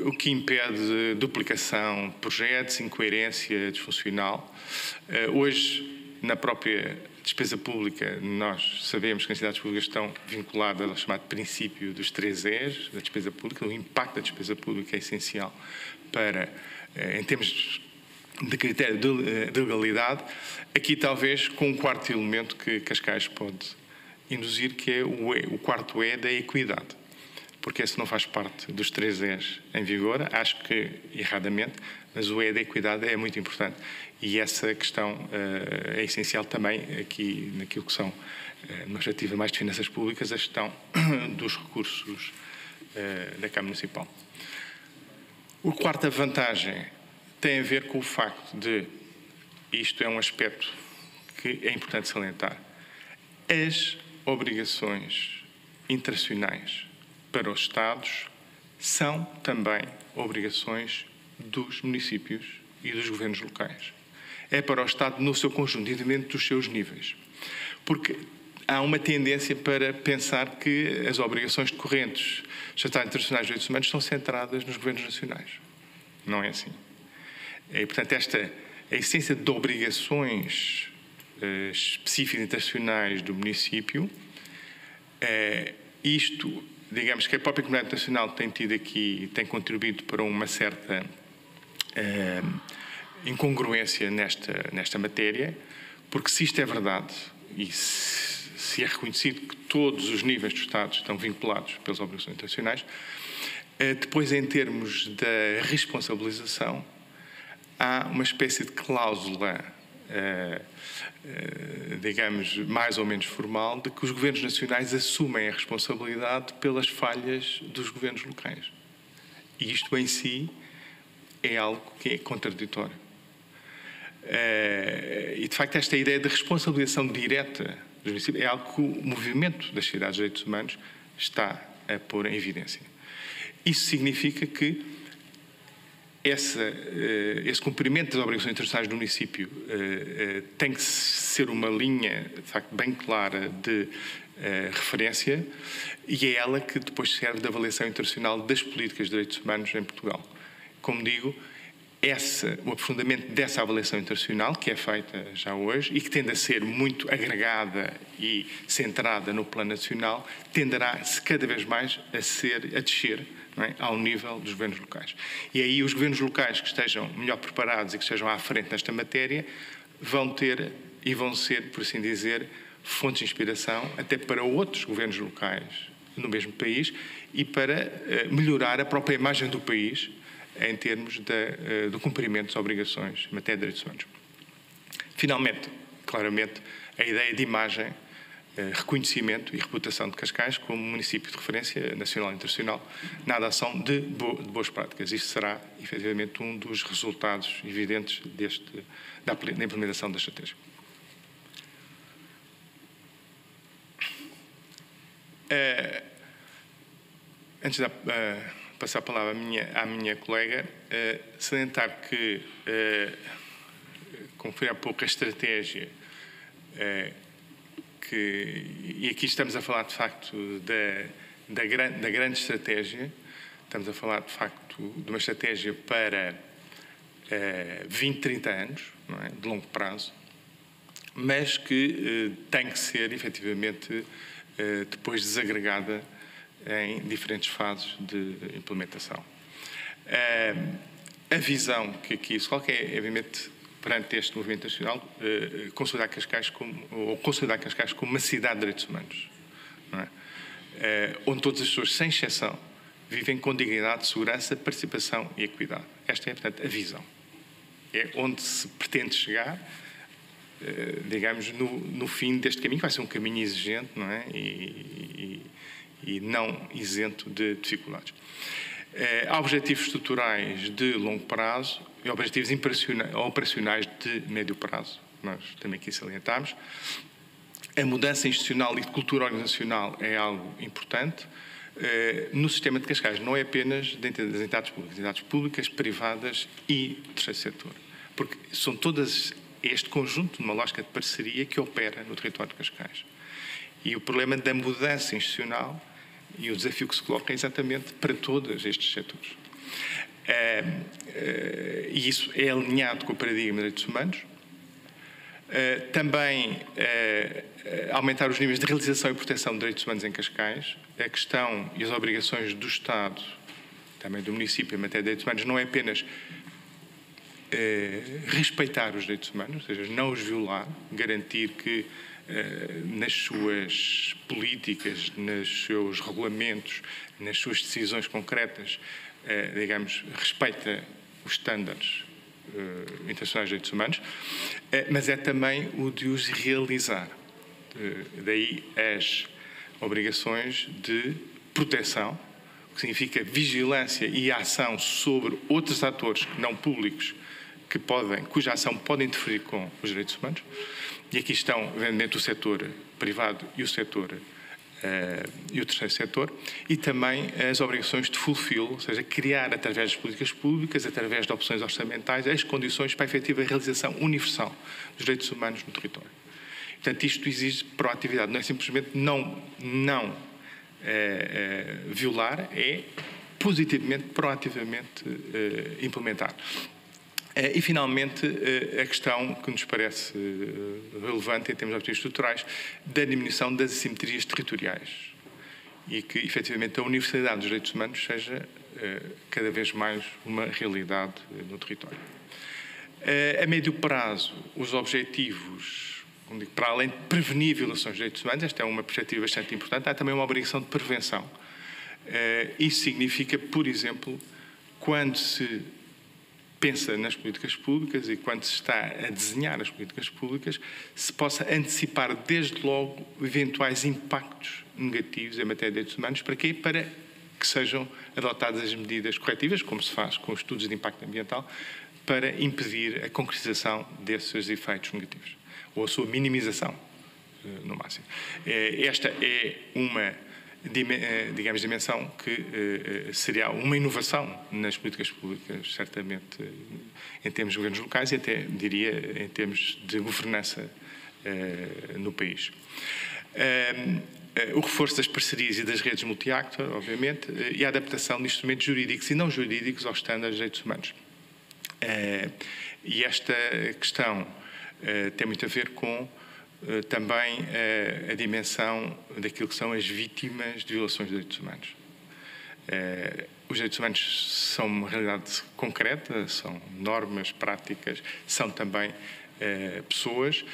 Speaker 4: o que impede duplicação de projetos, incoerência disfuncional. Hoje, na própria despesa pública, nós sabemos que as entidades públicas estão vinculadas ao chamado princípio dos 3 Es da despesa pública. O impacto da despesa pública é essencial para, em termos de critério de legalidade, aqui talvez com um quarto elemento que Cascais pode induzir, que é o quarto E da equidade, porque esse não faz parte dos 3 Es em vigor, acho que erradamente, mas o E da equidade é muito importante e essa questão é essencial também aqui naquilo que são, numa perspectiva mais de finanças públicas, a gestão dos recursos da Câmara Municipal. A quarta vantagem tem a ver com o facto de, isto é um aspecto que é importante salientar, as obrigações internacionais para os Estados são também obrigações dos municípios e dos governos locais. É para o Estado no seu conjunto, independente dos seus níveis. Porque há uma tendência para pensar que as obrigações decorrentes dos tratados internacionais de direitos humanos estão centradas nos governos nacionais. Não é assim. E, portanto, a essência de obrigações específicas internacionais do município, isto, digamos que a própria comunidade internacional tem tido aqui, tem contribuído para uma certa incongruência nesta matéria, porque se isto é verdade e se é reconhecido que todos os níveis dos Estados estão vinculados pelas obrigações internacionais, depois, em termos da responsabilização, há uma espécie de cláusula, digamos, mais ou menos formal, de que os governos nacionais assumem a responsabilidade pelas falhas dos governos locais. E isto em si é algo que é contraditório. E, de facto, esta ideia de responsabilização direta dos municípios é algo que o movimento das cidades de direitos humanos está a pôr em evidência. Isso significa que esse cumprimento das obrigações internacionais do município tem que ser uma linha, de facto, bem clara de referência, e é ela que depois serve de avaliação internacional das políticas de direitos humanos em Portugal. Como digo, o aprofundamento dessa avaliação internacional, que é feita já hoje e que tende a ser muito agregada e centrada no plano nacional, tenderá cada vez mais a descer, não é, ao nível dos governos locais. E aí os governos locais que estejam melhor preparados e que estejam à frente nesta matéria vão ter e vão ser, por assim dizer, fontes de inspiração até para outros governos locais no mesmo país e para melhorar a própria imagem do país em termos do cumprimento das obrigações em matéria de direitos humanos. Finalmente, claramente, a ideia de imagem, reconhecimento e reputação de Cascais como município de referência nacional e internacional na adoção de boas práticas. Isto será, efetivamente, um dos resultados evidentes da implementação da estratégia. Antes de passar a palavra à minha colega, salientar que, como foi há pouco, a estratégia e aqui estamos a falar, de facto, da grande estratégia, estamos a falar, de facto, de uma estratégia para 20, 30 anos, não é? De longo prazo, mas que tem que ser, efetivamente, depois desagregada em diferentes fases de implementação. A visão que aqui se coloca é, obviamente, perante este movimento nacional, consolidar Cascais como uma cidade de direitos humanos, não é? Onde todas as pessoas, sem exceção, vivem com dignidade, segurança, participação e equidade. Esta é, portanto, a visão. É onde se pretende chegar, digamos, no fim deste caminho, que vai ser um caminho exigente, não é? E não isento de dificuldades. Há objetivos estruturais de longo prazo e objetivos operacionais de médio prazo. Nós também aqui salientamos. A mudança institucional e de cultura organizacional é algo importante. No sistema de Cascais, não é apenas dentro das entidades públicas, privadas e terceiro setor. Porque são todas este conjunto, numa lógica de parceria, que opera no território de Cascais. E o problema da mudança institucional e o desafio que se coloca é exatamente para todos estes setores. E isso é alinhado com o paradigma de direitos humanos. Também aumentar os níveis de realização e proteção de direitos humanos em Cascais. A questão e as obrigações do Estado, também do município, em matéria de direitos humanos, não é apenas respeitar os direitos humanos, ou seja, não os violar, garantir que nas suas políticas, nos seus regulamentos, nas suas decisões concretas, digamos, respeita os estándares internacionais de direitos humanos, mas é também o de os realizar. Daí as obrigações de proteção, que significa vigilância e ação sobre outros atores não públicos cuja ação pode interferir com os direitos humanos. E aqui estão, evidentemente, o setor privado e o setor e o terceiro setor, e também as obrigações de fulfill, ou seja, criar, através das políticas públicas, através de opções orçamentais, as condições para a efetiva realização universal dos direitos humanos no território. Portanto, isto exige proatividade, não é simplesmente não violar, é positivamente, proativamente implementar. E, finalmente, a questão que nos parece relevante em termos de objetivos estruturais da diminuição das assimetrias territoriais e que, efetivamente, a universalidade dos direitos humanos seja cada vez mais uma realidade no território. A médio prazo, os objetivos, como digo, para além de prevenir violações de direitos humanos, esta é uma perspectiva bastante importante, há também uma obrigação de prevenção. Isso significa, por exemplo, quando se pensa nas políticas públicas e quando se está a desenhar as políticas públicas, se possa antecipar desde logo eventuais impactos negativos em matéria de direitos humanos. Para quê? Para que sejam adotadas as medidas corretivas, como se faz com os estudos de impacto ambiental, para impedir a concretização desses efeitos negativos, ou a sua minimização, no máximo. Esta é uma, digamos, dimensão que seria uma inovação nas políticas públicas, certamente, em termos de governos locais e até, diria, em termos de governança no país. o reforço das parcerias e das redes multi-actor, obviamente, e a adaptação de instrumentos jurídicos e não jurídicos aos estándares de direitos humanos. E esta questão tem muito a ver com também a dimensão daquilo que são as vítimas de violações de direitos humanos. Os direitos humanos são uma realidade concreta, são normas, práticas, são também pessoas,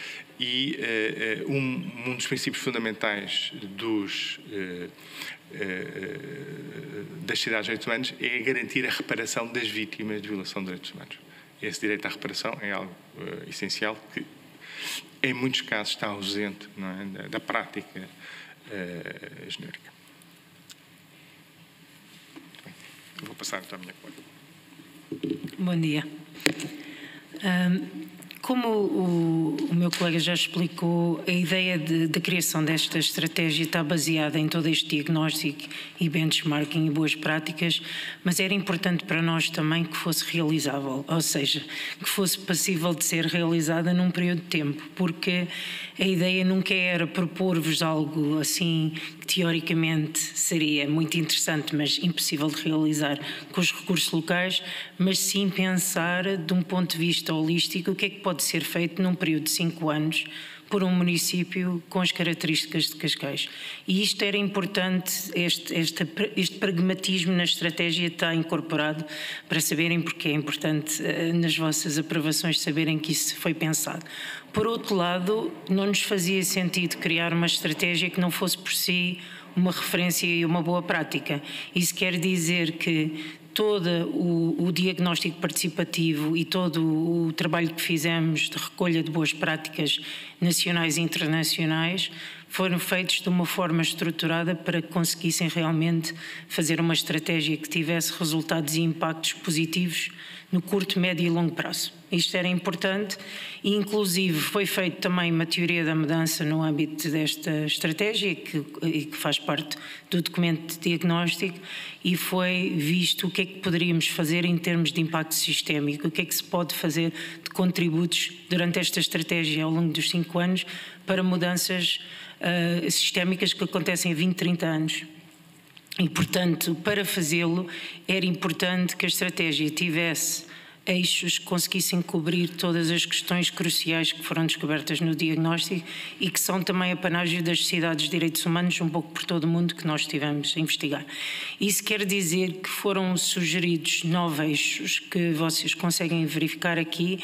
Speaker 4: e um dos princípios fundamentais das sociedades de direitos humanos é garantir a reparação das vítimas de violação de direitos humanos. Esse direito à reparação é algo essencial que, em muitos casos, está ausente, não é, da prática genérica. Vou passar então a minha colega.
Speaker 5: Bom dia. Como o meu colega já explicou, a ideia da criação desta estratégia está baseada em todo este diagnóstico e benchmarking e boas práticas, mas era importante para nós também que fosse realizável, ou seja, que fosse passível de ser realizada num período de tempo, porque a ideia nunca era propor-vos algo assim que teoricamente seria muito interessante, mas impossível de realizar com os recursos locais, mas sim pensar de um ponto de vista holístico o que é que pode ser feito num período de 5 anos por um município com as características de Cascais. E isto era importante, este pragmatismo na estratégia está incorporado para saberem, porque é importante nas vossas aprovações saberem que isso foi pensado. Por outro lado, não nos fazia sentido criar uma estratégia que não fosse por si uma referência e uma boa prática. Isso quer dizer que todo o diagnóstico participativo e todo o trabalho que fizemos de recolha de boas práticas nacionais e internacionais foram feitos de uma forma estruturada para que conseguissem realmente fazer uma estratégia que tivesse resultados e impactos positivos no curto, médio e longo prazo. Isto era importante e, inclusive, foi feita também uma teoria da mudança no âmbito desta estratégia, que faz parte do documento de diagnóstico, e foi visto o que é que poderíamos fazer em termos de impacto sistémico, o que é que se pode fazer de contributos durante esta estratégia ao longo dos 5 anos para mudanças sistémicas que acontecem há 20, 30 anos. E, portanto, para fazê-lo, era importante que a estratégia tivesse eixos que conseguissem cobrir todas as questões cruciais que foram descobertas no diagnóstico e que são também apanágio das sociedades de direitos humanos, um pouco por todo o mundo, que nós estivemos a investigar. Isso quer dizer que foram sugeridos 9 eixos que vocês conseguem verificar aqui,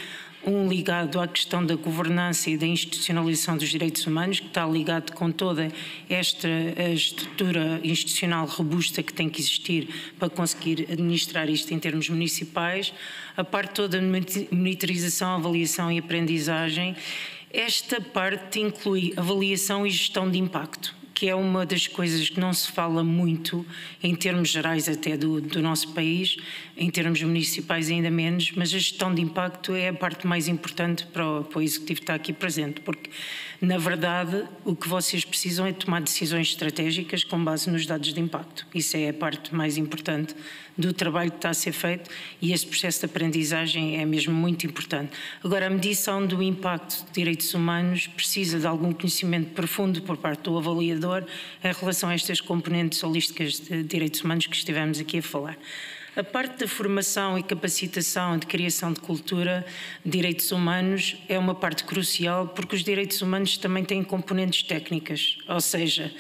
Speaker 5: um ligado à questão da governança e da institucionalização dos direitos humanos, que está ligado com toda esta estrutura institucional robusta que tem que existir para conseguir administrar isto em termos municipais, a parte toda de monitorização, avaliação e aprendizagem. Esta parte inclui avaliação e gestão de impacto, que é uma das coisas que não se fala muito em termos gerais até do nosso país, em termos municipais ainda menos, mas a gestão de impacto é a parte mais importante para o Executivo estar aqui presente, porque, na verdade, o que vocês precisam é tomar decisões estratégicas com base nos dados de impacto. Isso é a parte mais importante do trabalho que está a ser feito e esse processo de aprendizagem é mesmo muito importante. Agora, a medição do impacto de direitos humanos precisa de algum conhecimento profundo por parte do avaliador em relação a estas componentes holísticas de direitos humanos que estivemos aqui a falar. A parte da formação e capacitação de criação de cultura de direitos humanos é uma parte crucial, porque os direitos humanos também têm componentes técnicas, ou seja,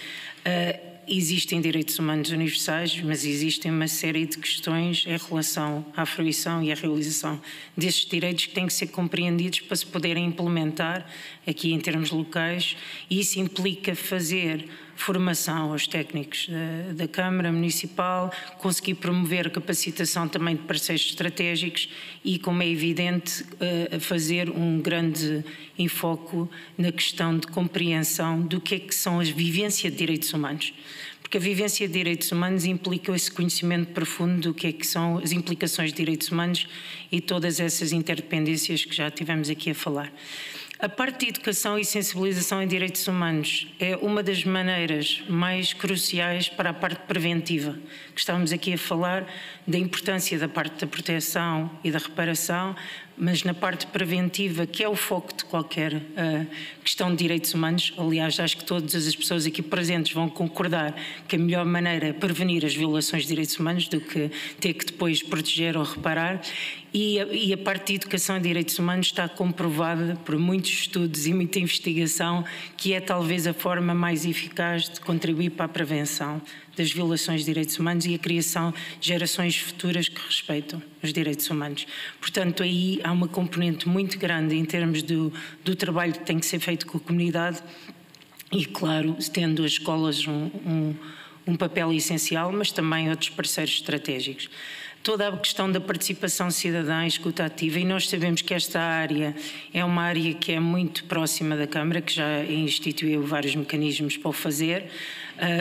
Speaker 5: existem direitos humanos universais, mas existem uma série de questões em relação à fruição e à realização desses direitos que têm que ser compreendidos para se poderem implementar aqui em termos locais, e isso implica fazer formação aos técnicos da Câmara Municipal, conseguir promover a capacitação também de parceiros estratégicos e, como é evidente, fazer um grande enfoque na questão de compreensão do que é que são as vivências de direitos humanos. Porque a vivência de direitos humanos implica esse conhecimento profundo do que é que são as implicações de direitos humanos e todas essas interdependências que já tivemos aqui a falar. A parte de educação e sensibilização em direitos humanos é uma das maneiras mais cruciais para a parte preventiva, que estamos aqui a falar da importância da parte da proteção e da reparação, mas na parte preventiva, que é o foco de qualquer questão de direitos humanos. Aliás, acho que todas as pessoas aqui presentes vão concordar que a melhor maneira é prevenir as violações de direitos humanos do que ter que depois proteger ou reparar. E a parte de educação e direitos humanos está comprovada por muitos estudos e muita investigação que é talvez a forma mais eficaz de contribuir para a prevenção das violações de direitos humanos e a criação de gerações futuras que respeitam os direitos humanos. Portanto, aí há uma componente muito grande em termos do trabalho que tem que ser feito com a comunidade e, claro, tendo as escolas um papel essencial, mas também outros parceiros estratégicos. Toda a questão da participação cidadã e escuta ativa, e nós sabemos que esta área é uma área que é muito próxima da Câmara, que já instituiu vários mecanismos para o fazer,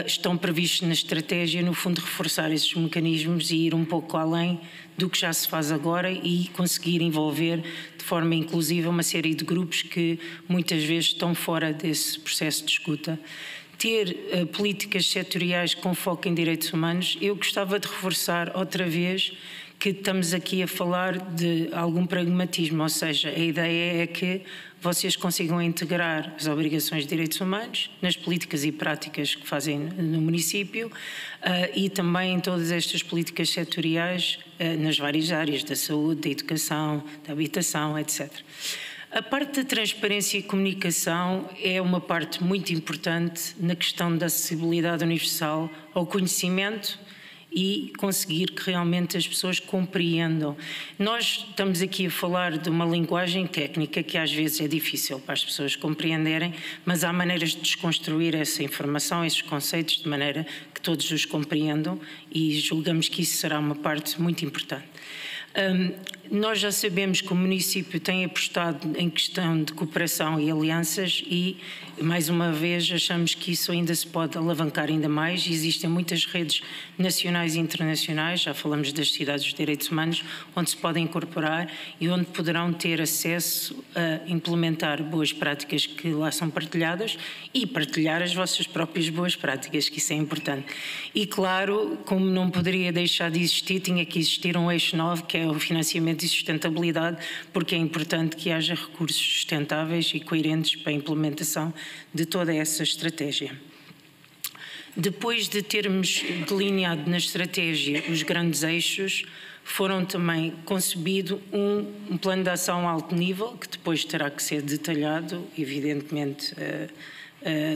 Speaker 5: estão previstos na estratégia, no fundo, reforçar esses mecanismos e ir um pouco além do que já se faz agora e conseguir envolver de forma inclusiva uma série de grupos que muitas vezes estão fora desse processo de escuta. Ter políticas setoriais com foco em direitos humanos, eu gostava de reforçar outra vez que estamos aqui a falar de algum pragmatismo, ou seja, a ideia é que vocês consigam integrar as obrigações de direitos humanos nas políticas e práticas que fazem no município e também em todas estas políticas setoriais nas várias áreas da saúde, da educação, da habitação, etc. A parte da transparência e comunicação é uma parte muito importante na questão da acessibilidade universal ao conhecimento e conseguir que realmente as pessoas compreendam. Nós estamos aqui a falar de uma linguagem técnica que às vezes é difícil para as pessoas compreenderem, mas há maneiras de desconstruir essa informação, esses conceitos, de maneira que todos os compreendam e julgamos que isso será uma parte muito importante. Nós já sabemos que o município tem apostado em questão de cooperação e alianças e, mais uma vez, achamos que isso ainda se pode alavancar ainda mais. Existem muitas redes nacionais e internacionais, já falamos das cidades dos direitos humanos, onde se podem incorporar e onde poderão ter acesso a implementar boas práticas que lá são partilhadas e partilhar as vossas próprias boas práticas, que isso é importante. E, claro, como não poderia deixar de existir, tinha que existir um eixo 9, que é o financiamento e sustentabilidade, porque é importante que haja recursos sustentáveis e coerentes para a implementação de toda essa estratégia. Depois de termos delineado na estratégia os grandes eixos, foram também concebido um plano de ação a alto nível, que depois terá que ser detalhado, evidentemente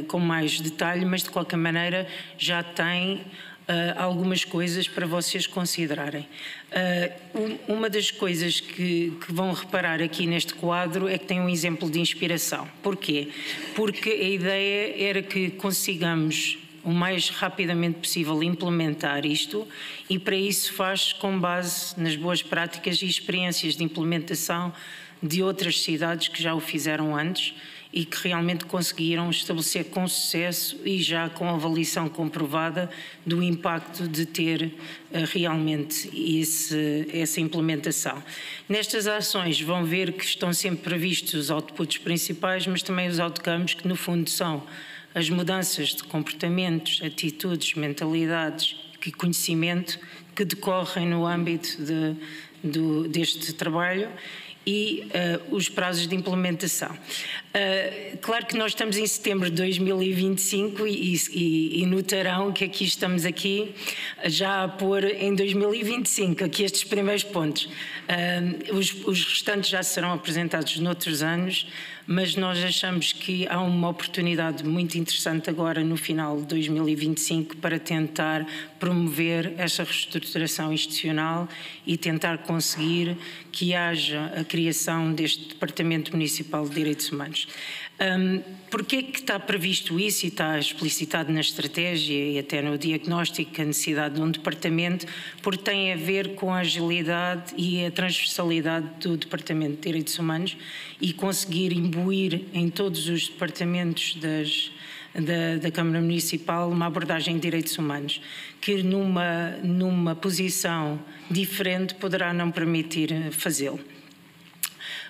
Speaker 5: com mais detalhe, mas de qualquer maneira já tem algumas coisas para vocês considerarem. Uma das coisas que vão reparar aqui neste quadro é que tem um exemplo de inspiração. Porquê? Porque a ideia era que consigamos o mais rapidamente possível implementar isto e para isso faz com base nas boas práticas e experiências de implementação de outras cidades que já o fizeram antes e que realmente conseguiram estabelecer com sucesso e já com avaliação comprovada do impacto de ter realmente essa implementação. Nestas ações vão ver que estão sempre previstos os outputs principais, mas também os outcomes, que no fundo são as mudanças de comportamentos, atitudes, mentalidades e conhecimento que decorrem no âmbito deste trabalho e os prazos de implementação. Claro que nós estamos em setembro de 2025 e notarão que aqui estamos aqui já a pôr em 2025, aqui estes primeiros pontos. Os restantes já serão apresentados noutros anos, mas nós achamos que há uma oportunidade muito interessante agora no final de 2025 para tentar promover essa reestruturação institucional e tentar conseguir que haja a criação deste Departamento Municipal de Direitos Humanos. Porquê é que está previsto isso e está explicitado na estratégia e até no diagnóstico a necessidade de um departamento? Porque tem a ver com a agilidade e a transversalidade do Departamento de Direitos Humanos e conseguir imbuir em todos os departamentos da Câmara Municipal uma abordagem de direitos humanos, que numa posição diferente poderá não permitir fazê-lo.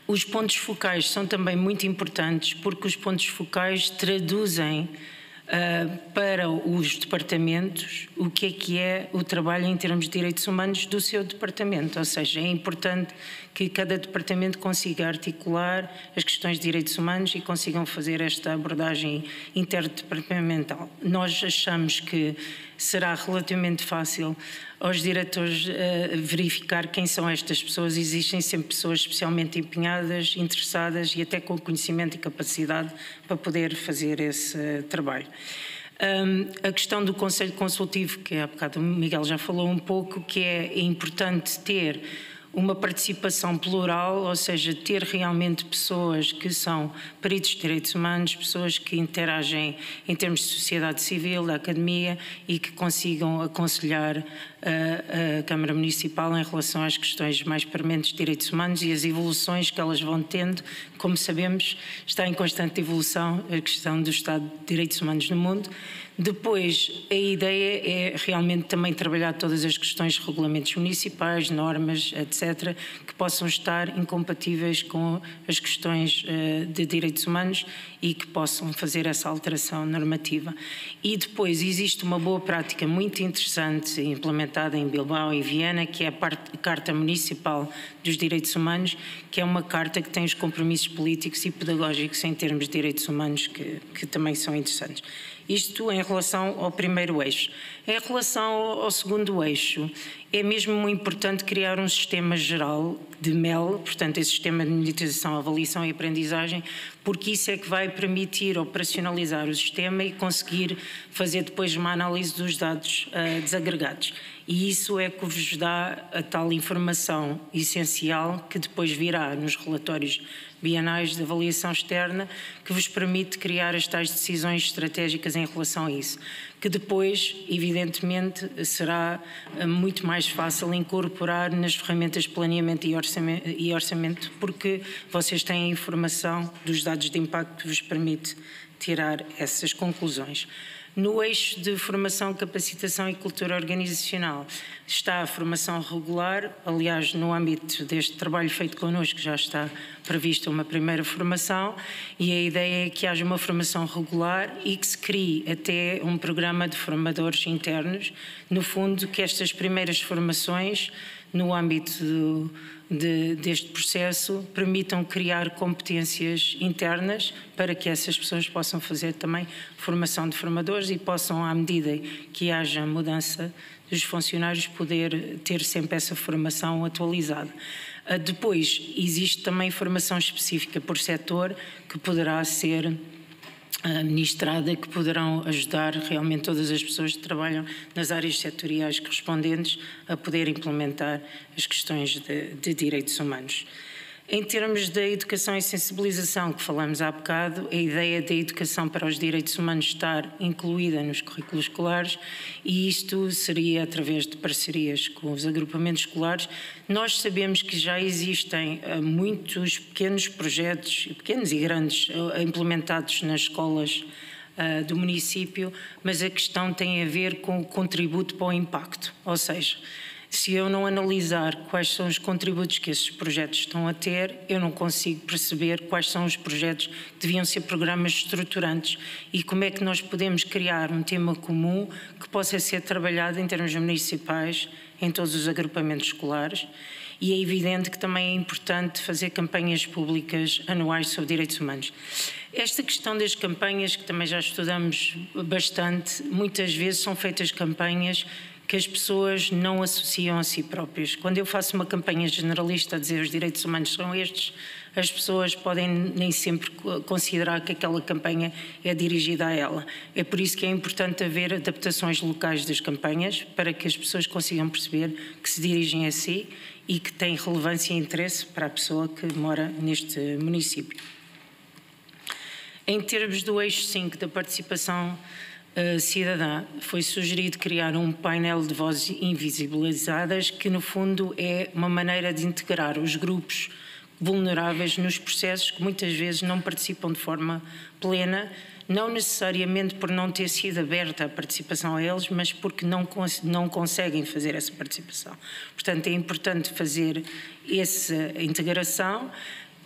Speaker 5: Os pontos focais são também muito importantes porque os pontos focais traduzem para os departamentos o que é o trabalho em termos de direitos humanos do seu departamento, ou seja, é importante que cada departamento consiga articular as questões de direitos humanos e consigam fazer esta abordagem interdepartamental. Nós achamos que será relativamente fácil aos diretores verificar quem são estas pessoas. Existem sempre pessoas especialmente empenhadas, interessadas e até com conhecimento e capacidade para poder fazer esse trabalho. A questão do Conselho Consultivo, que há bocado o Miguel já falou um pouco, que é importante ter uma participação plural, ou seja, ter realmente pessoas que são peritos de direitos humanos, pessoas que interagem em termos de sociedade civil, da academia e que consigam aconselhar a Câmara Municipal em relação às questões mais prementes de direitos humanos e as evoluções que elas vão tendo. Como sabemos, está em constante evolução a questão do estado de direitos humanos no mundo. Depois, a ideia é realmente também trabalhar todas as questões de regulamentos municipais, normas, etc., que possam estar incompatíveis com as questões de direitos humanos e que possam fazer essa alteração normativa. E depois existe uma boa prática muito interessante implementada em Bilbao e Viena, que é a Carta Municipal dos Direitos Humanos, que é uma carta que tem os compromissos políticos e pedagógicos em termos de direitos humanos que também são interessantes. Isto em relação ao primeiro eixo. Em relação ao segundo eixo, é mesmo importante criar um sistema geral de MEL, portanto, esse sistema de monitorização, avaliação e aprendizagem, porque isso é que vai permitir operacionalizar o sistema e conseguir fazer depois uma análise dos dados desagregados. E isso é que vos dá a tal informação essencial que depois virá nos relatórios bienais de avaliação externa, que vos permite criar as tais decisões estratégicas em relação a isso, que depois, evidentemente, será muito mais fácil incorporar nas ferramentas de planeamento e orçamento, porque vocês têm a informação dos dados de impacto que vos permite tirar essas conclusões. No eixo de formação, capacitação e cultura organizacional está a formação regular. Aliás, no âmbito deste trabalho feito connosco já está prevista uma primeira formação e a ideia é que haja uma formação regular e que se crie até um programa de formadores internos. No fundo, que estas primeiras formações no âmbito deste processo permitam criar competências internas para que essas pessoas possam fazer também formação de formadores e possam, à medida que haja mudança dos funcionários, poder ter sempre essa formação atualizada. Depois, existe também formação específica por setor que poderá ser ministrada, que poderão ajudar realmente todas as pessoas que trabalham nas áreas setoriais correspondentes a poder implementar as questões de direitos humanos. Em termos da educação e sensibilização, que falamos há bocado, a ideia da educação para os direitos humanos estar incluída nos currículos escolares, e isto seria através de parcerias com os agrupamentos escolares. Nós sabemos que já existem muitos pequenos projetos, pequenos e grandes, implementados nas escolas do município, mas a questão tem a ver com o contributo para o impacto, ou seja, se eu não analisar quais são os contributos que esses projetos estão a ter, eu não consigo perceber quais são os projetos que deviam ser programas estruturantes e como é que nós podemos criar um tema comum que possa ser trabalhado em termos municipais em todos os agrupamentos escolares. E é evidente que também é importante fazer campanhas públicas anuais sobre direitos humanos. Esta questão das campanhas, que também já estudamos bastante, muitas vezes são feitas campanhas que as pessoas não associam a si próprias. Quando eu faço uma campanha generalista a dizer os direitos humanos são estes, as pessoas podem nem sempre considerar que aquela campanha é dirigida a ela. É por isso que é importante haver adaptações locais das campanhas para que as pessoas consigam perceber que se dirigem a si e que têm relevância e interesse para a pessoa que mora neste município. Em termos do eixo 5 da participação cidadã, foi sugerido criar um painel de vozes invisibilizadas que, no fundo, é uma maneira de integrar os grupos vulneráveis nos processos que muitas vezes não participam de forma plena, não necessariamente por não ter sido aberta a participação a eles, mas porque não conseguem fazer essa participação. Portanto, é importante fazer essa integração.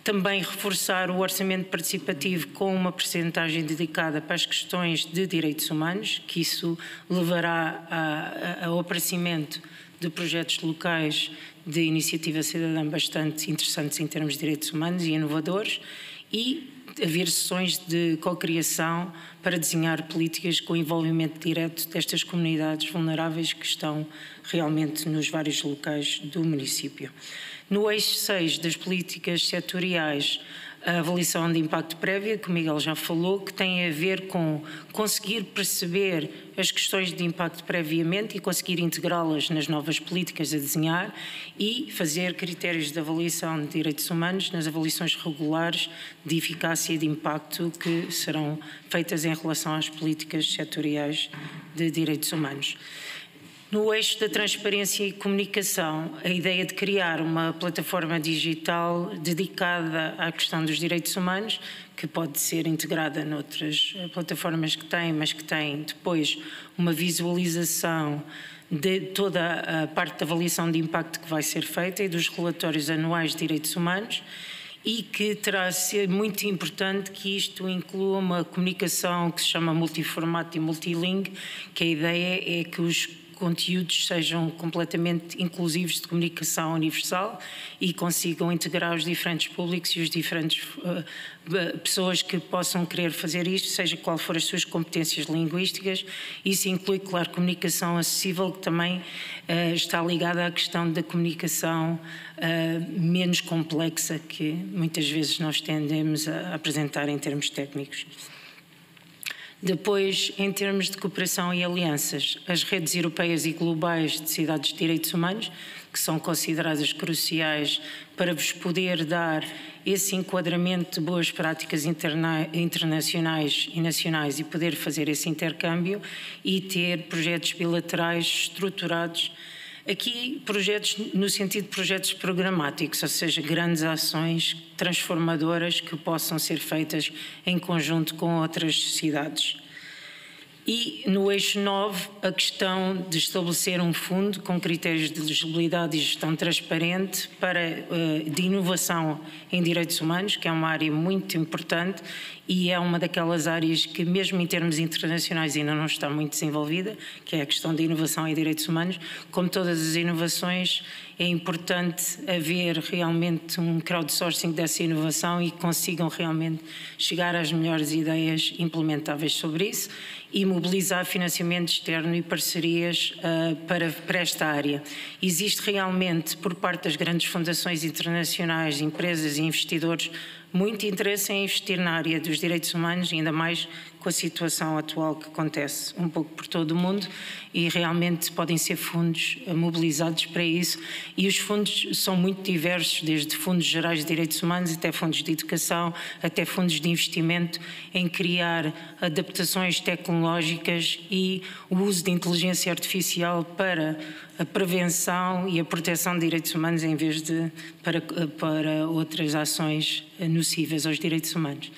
Speaker 5: Também reforçar o orçamento participativo com uma percentagem dedicada para as questões de direitos humanos, que isso levará ao aparecimento de projetos locais de iniciativa cidadã bastante interessantes em termos de direitos humanos e inovadores, e haver sessões de cocriação para desenhar políticas com envolvimento direto destas comunidades vulneráveis que estão realmente nos vários locais do município. No eixo 6 das políticas setoriais, a avaliação de impacto prévia, que o Miguel já falou, que tem a ver com conseguir perceber as questões de impacto previamente e conseguir integrá-las nas novas políticas a desenhar e fazer critérios de avaliação de direitos humanos nas avaliações regulares de eficácia e de impacto que serão feitas em relação às políticas setoriais de direitos humanos. No eixo da transparência e comunicação, a ideia de criar uma plataforma digital dedicada à questão dos direitos humanos, que pode ser integrada noutras plataformas que tem, mas que tem depois uma visualização de toda a parte da avaliação de impacto que vai ser feita e dos relatórios anuais de direitos humanos, e que terá de ser muito importante que isto inclua uma comunicação que se chama multiformato e multilingue, que a ideia é que os conteúdos sejam completamente inclusivos de comunicação universal e consigam integrar os diferentes públicos e os diferentes pessoas que possam querer fazer isto, seja qual for as suas competências linguísticas. Isso inclui, claro, comunicação acessível, que também está ligada à questão da comunicação menos complexa, que muitas vezes nós tendemos a apresentar em termos técnicos. Depois, em termos de cooperação e alianças, as redes europeias e globais de cidades de direitos humanos, que são consideradas cruciais para vos poder dar esse enquadramento de boas práticas internacionais e nacionais e poder fazer esse intercâmbio e ter projetos bilaterais estruturados. Aqui, projetos no sentido de projetos programáticos, ou seja, grandes ações transformadoras que possam ser feitas em conjunto com outras cidades. E no eixo 9, a questão de estabelecer um fundo com critérios de elegibilidade e gestão transparente de inovação em direitos humanos, que é uma área muito importante e é uma daquelas áreas que, mesmo em termos internacionais, ainda não está muito desenvolvida, que é a questão da inovação em direitos humanos. Como todas as inovações, é importante haver realmente um crowdsourcing dessa inovação e que consigam realmente chegar às melhores ideias implementáveis sobre isso e mobilizar financiamento externo e parcerias para esta área. Existe realmente, por parte das grandes fundações internacionais, empresas e investidores, muito interesse em investir na área dos direitos humanos, ainda mais com a situação atual que acontece um pouco por todo o mundo, e realmente podem ser fundos mobilizados para isso, e os fundos são muito diversos, desde fundos gerais de direitos humanos até fundos de educação, até fundos de investimento em criar adaptações tecnológicas e o uso de inteligência artificial para a prevenção e a proteção de direitos humanos em vez de para outras ações nocivas aos direitos humanos.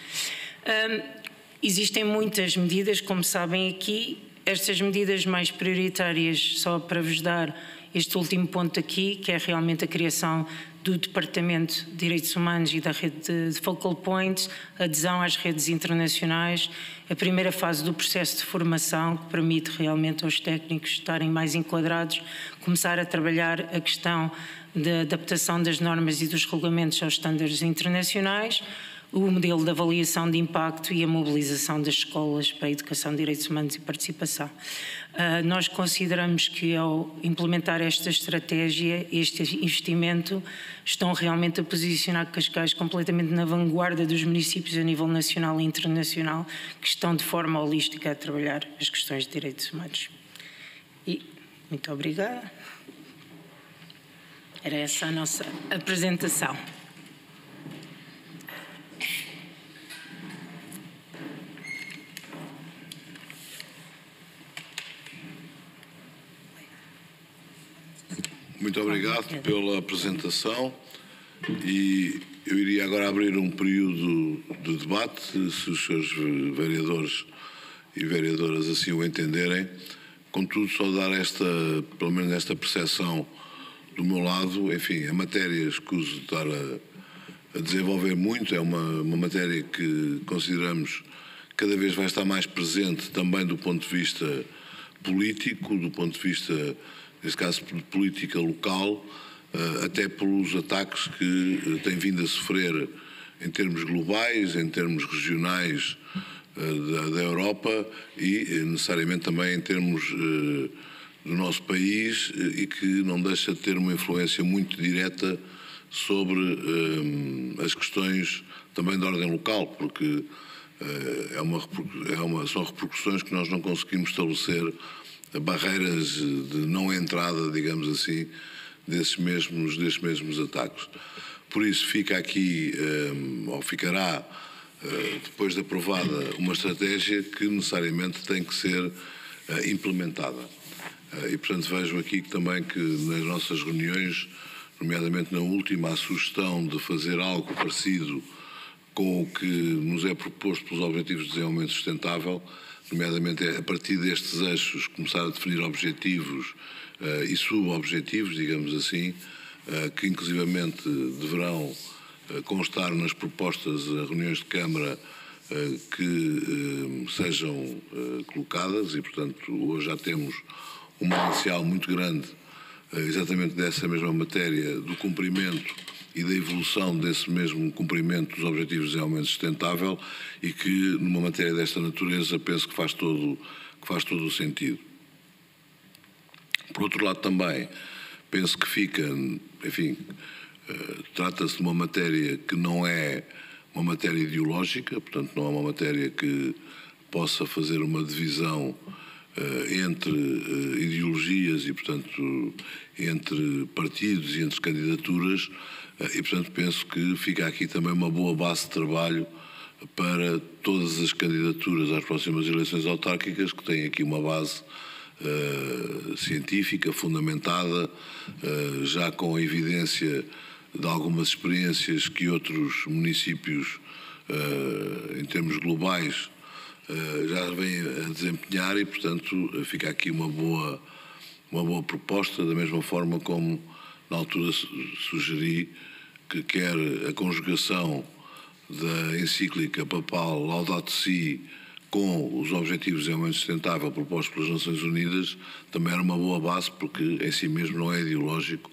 Speaker 5: Existem muitas medidas, como sabem aqui. Estas medidas mais prioritárias, só para vos dar este último ponto aqui, que é realmente a criação do Departamento de Direitos Humanos e da rede de Focal Points, adesão às redes internacionais, a primeira fase do processo de formação, que permite realmente aos técnicos estarem mais enquadrados, começar a trabalhar a questão da adaptação das normas e dos regulamentos aos estándares internacionais, o modelo de avaliação de impacto e a mobilização das escolas para a educação de direitos humanos e participação. Nós consideramos que, ao implementar esta estratégia, este investimento, estão realmente a posicionar Cascais completamente na vanguarda dos municípios a nível nacional e internacional que estão de forma holística a trabalhar as questões de direitos humanos. E muito obrigada. Era essa a nossa apresentação.
Speaker 1: Muito obrigado pela apresentação e eu iria agora abrir um período de debate, se os senhores vereadores e vereadoras assim o entenderem. Contudo, só dar pelo menos esta percepção do meu lado. Enfim, a matéria, escuso de estar a desenvolver muito. É uma matéria que consideramos cada vez vai estar mais presente também do ponto de vista político, do ponto de vista, neste caso, de política local, até pelos ataques que tem vindo a sofrer em termos globais, em termos regionais da Europa e necessariamente também em termos do nosso país, e que não deixa de ter uma influência muito direta sobre as questões também de ordem local, porque são repercussões que nós não conseguimos estabelecer barreiras de não entrada, digamos assim, desses mesmos ataques. Por isso fica aqui, ou ficará, depois de aprovada, uma estratégia que necessariamente tem que ser implementada. E, portanto, vejo aqui também que nas nossas reuniões, nomeadamente na última, a sugestão de fazer algo parecido com o que nos é proposto pelos Objetivos de Desenvolvimento Sustentável, nomeadamente a partir destes eixos, começar a definir objetivos e subobjetivos, digamos assim, que inclusivamente deverão constar nas propostas a reuniões de Câmara que sejam colocadas, e, portanto, hoje já temos uma inicial muito grande exatamente dessa mesma matéria, do cumprimento e da evolução desse mesmo cumprimento dos Objetivos de Desenvolvimento Sustentável, e que numa matéria desta natureza penso que faz todo o sentido. Por outro lado também penso que fica, enfim, trata-se de uma matéria que não é uma matéria ideológica, portanto não é uma matéria que possa fazer uma divisão entre ideologias e, portanto, entre partidos e entre candidaturas, e, portanto, penso que fica aqui também uma boa base de trabalho para todas as candidaturas às próximas eleições autárquicas, que têm aqui uma base científica, fundamentada, já com a evidência de algumas experiências que outros municípios, em termos globais, já vêm a desempenhar, e, portanto, fica aqui uma boa proposta, da mesma forma como na altura sugeri que quer a conjugação da encíclica papal Laudato Si com os Objetivos de Desenvolvimento Sustentável propostos pelas Nações Unidas, também era uma boa base, porque em si mesmo não é ideológico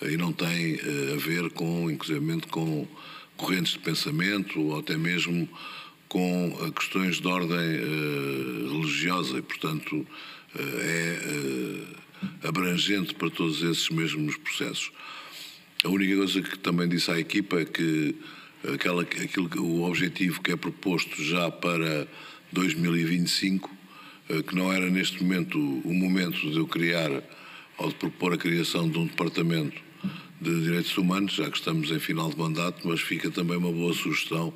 Speaker 1: e não tem a ver com, inclusivamente, com correntes de pensamento ou até mesmo com questões de ordem religiosa, e, portanto, é abrangente para todos esses mesmos processos. A única coisa que também disse à equipa é que o objetivo que é proposto já para 2025, que não era neste momento o momento de eu criar ou de propor a criação de um departamento de direitos humanos, já que estamos em final de mandato, mas fica também uma boa sugestão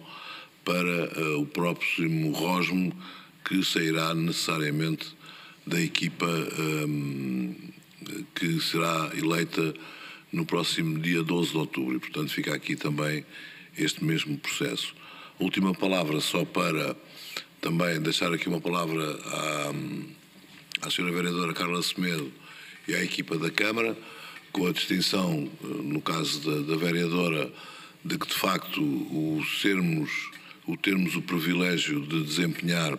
Speaker 1: para o próximo ROSM, que sairá necessariamente da equipa que será eleita no próximo dia 12 de outubro. E, portanto, fica aqui também este mesmo processo. Última palavra, só para também deixar aqui uma palavra à Sra. Vereadora Carla Semedo e à equipa da Câmara, com a distinção, no caso da vereadora, de que, de facto, termos o privilégio de desempenhar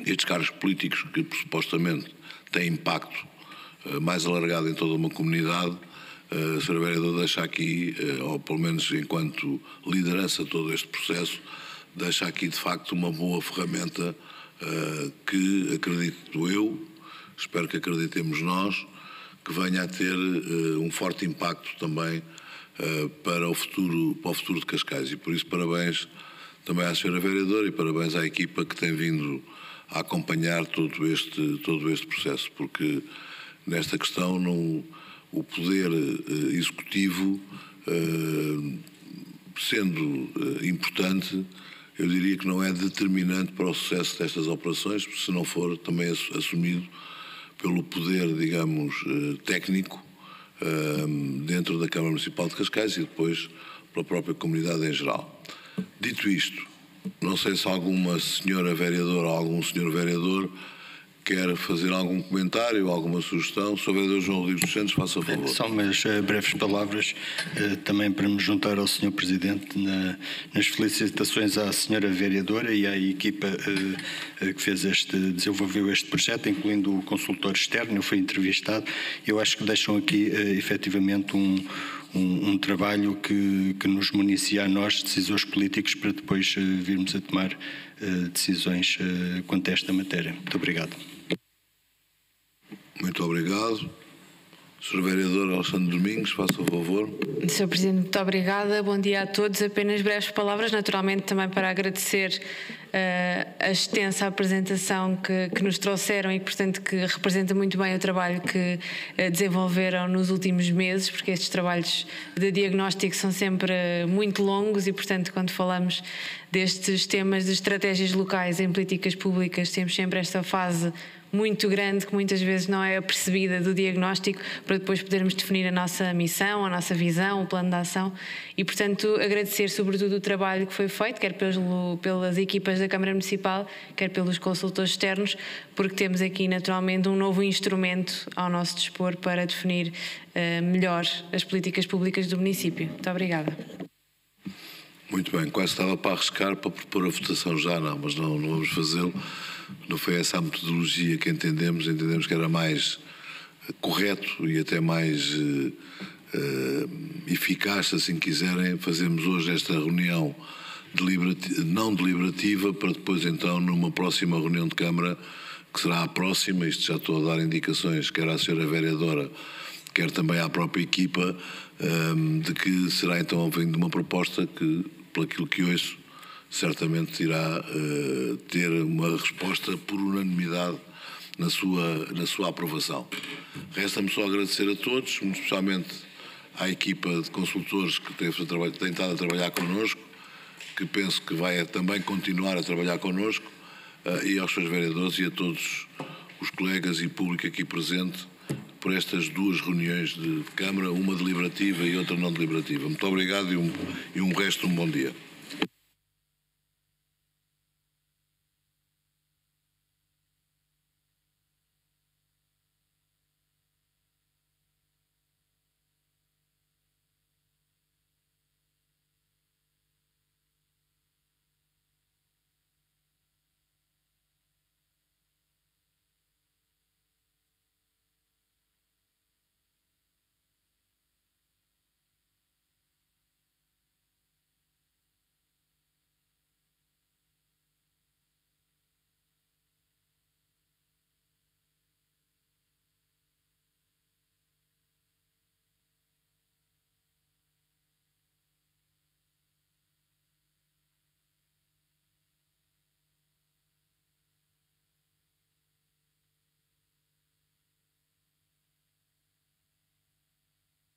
Speaker 1: estes cargos políticos que supostamente têm impacto mais alargado em toda uma comunidade, a Sra. Vereadora deixa aqui, ou pelo menos enquanto liderança de todo este processo, deixa aqui de facto uma boa ferramenta que, acredito eu, espero que acreditemos nós, que venha a ter um forte impacto também para o futuro de Cascais. E por isso parabéns também à Sra. Vereadora e parabéns à equipa que tem vindo a acompanhar todo este processo, porque nesta questão o poder executivo, sendo importante, eu diria que não é determinante para o sucesso destas operações, se não for também assumido pelo poder, digamos, técnico dentro da Câmara Municipal de Cascais e depois pela própria comunidade em geral. Dito isto, não sei se alguma senhora vereadora ou algum senhor vereador quer fazer algum comentário, alguma sugestão? Sr. Vereador João Rodrigues dos Santos, faça favor.
Speaker 6: Só umas breves palavras, também para me juntar ao Sr. Presidente nas felicitações à Sra. Vereadora e à equipa que desenvolveu este projeto, incluindo o consultor externo, foi entrevistado. Eu acho que deixam aqui, efetivamente, um trabalho que nos municia a nós, decisores políticos, para depois virmos a tomar decisões quanto a esta matéria. Muito obrigado.
Speaker 1: Muito obrigado. Sr. Vereador Alexandre Domingos, faça o favor.
Speaker 7: Sr. Presidente, muito obrigada. Bom dia a todos. Apenas breves palavras, naturalmente também para agradecer a extensa apresentação que nos trouxeram e, portanto, que representa muito bem o trabalho que desenvolveram nos últimos meses, porque estes trabalhos de diagnóstico são sempre muito longos e, portanto, quando falamos destes temas de estratégias locais em políticas públicas, temos sempre esta fase muito grande, que muitas vezes não é apercebida do diagnóstico, para depois podermos definir a nossa missão, a nossa visão, o plano de ação e, portanto, agradecer sobretudo o trabalho que foi feito, quer pelas equipas da Câmara Municipal, quer pelos consultores externos, porque temos aqui naturalmente um novo instrumento ao nosso dispor para definir melhor as políticas públicas do município. Muito obrigada.
Speaker 1: Muito bem, quase estava para arriscar para propor a votação já, mas não vamos fazê-lo. Não foi essa a metodologia que entendemos que era mais correto e até mais eficaz, se assim quiserem, fazermos hoje esta reunião não deliberativa para depois então numa próxima reunião de Câmara, que será a próxima, isto já estou a dar indicações, quer à Sra. Vereadora, quer também à própria equipa, de que será então vindo uma proposta que, por aquilo que ouço, certamente irá ter uma resposta por unanimidade na sua aprovação. Resta-me só agradecer a todos, muito especialmente à equipa de consultores que tem estado a trabalhar connosco, que penso que vai também continuar a trabalhar connosco, e aos seus vereadores e a todos os colegas e público aqui presente por estas duas reuniões de Câmara, uma deliberativa e outra não deliberativa. Muito obrigado e um resto de um bom dia.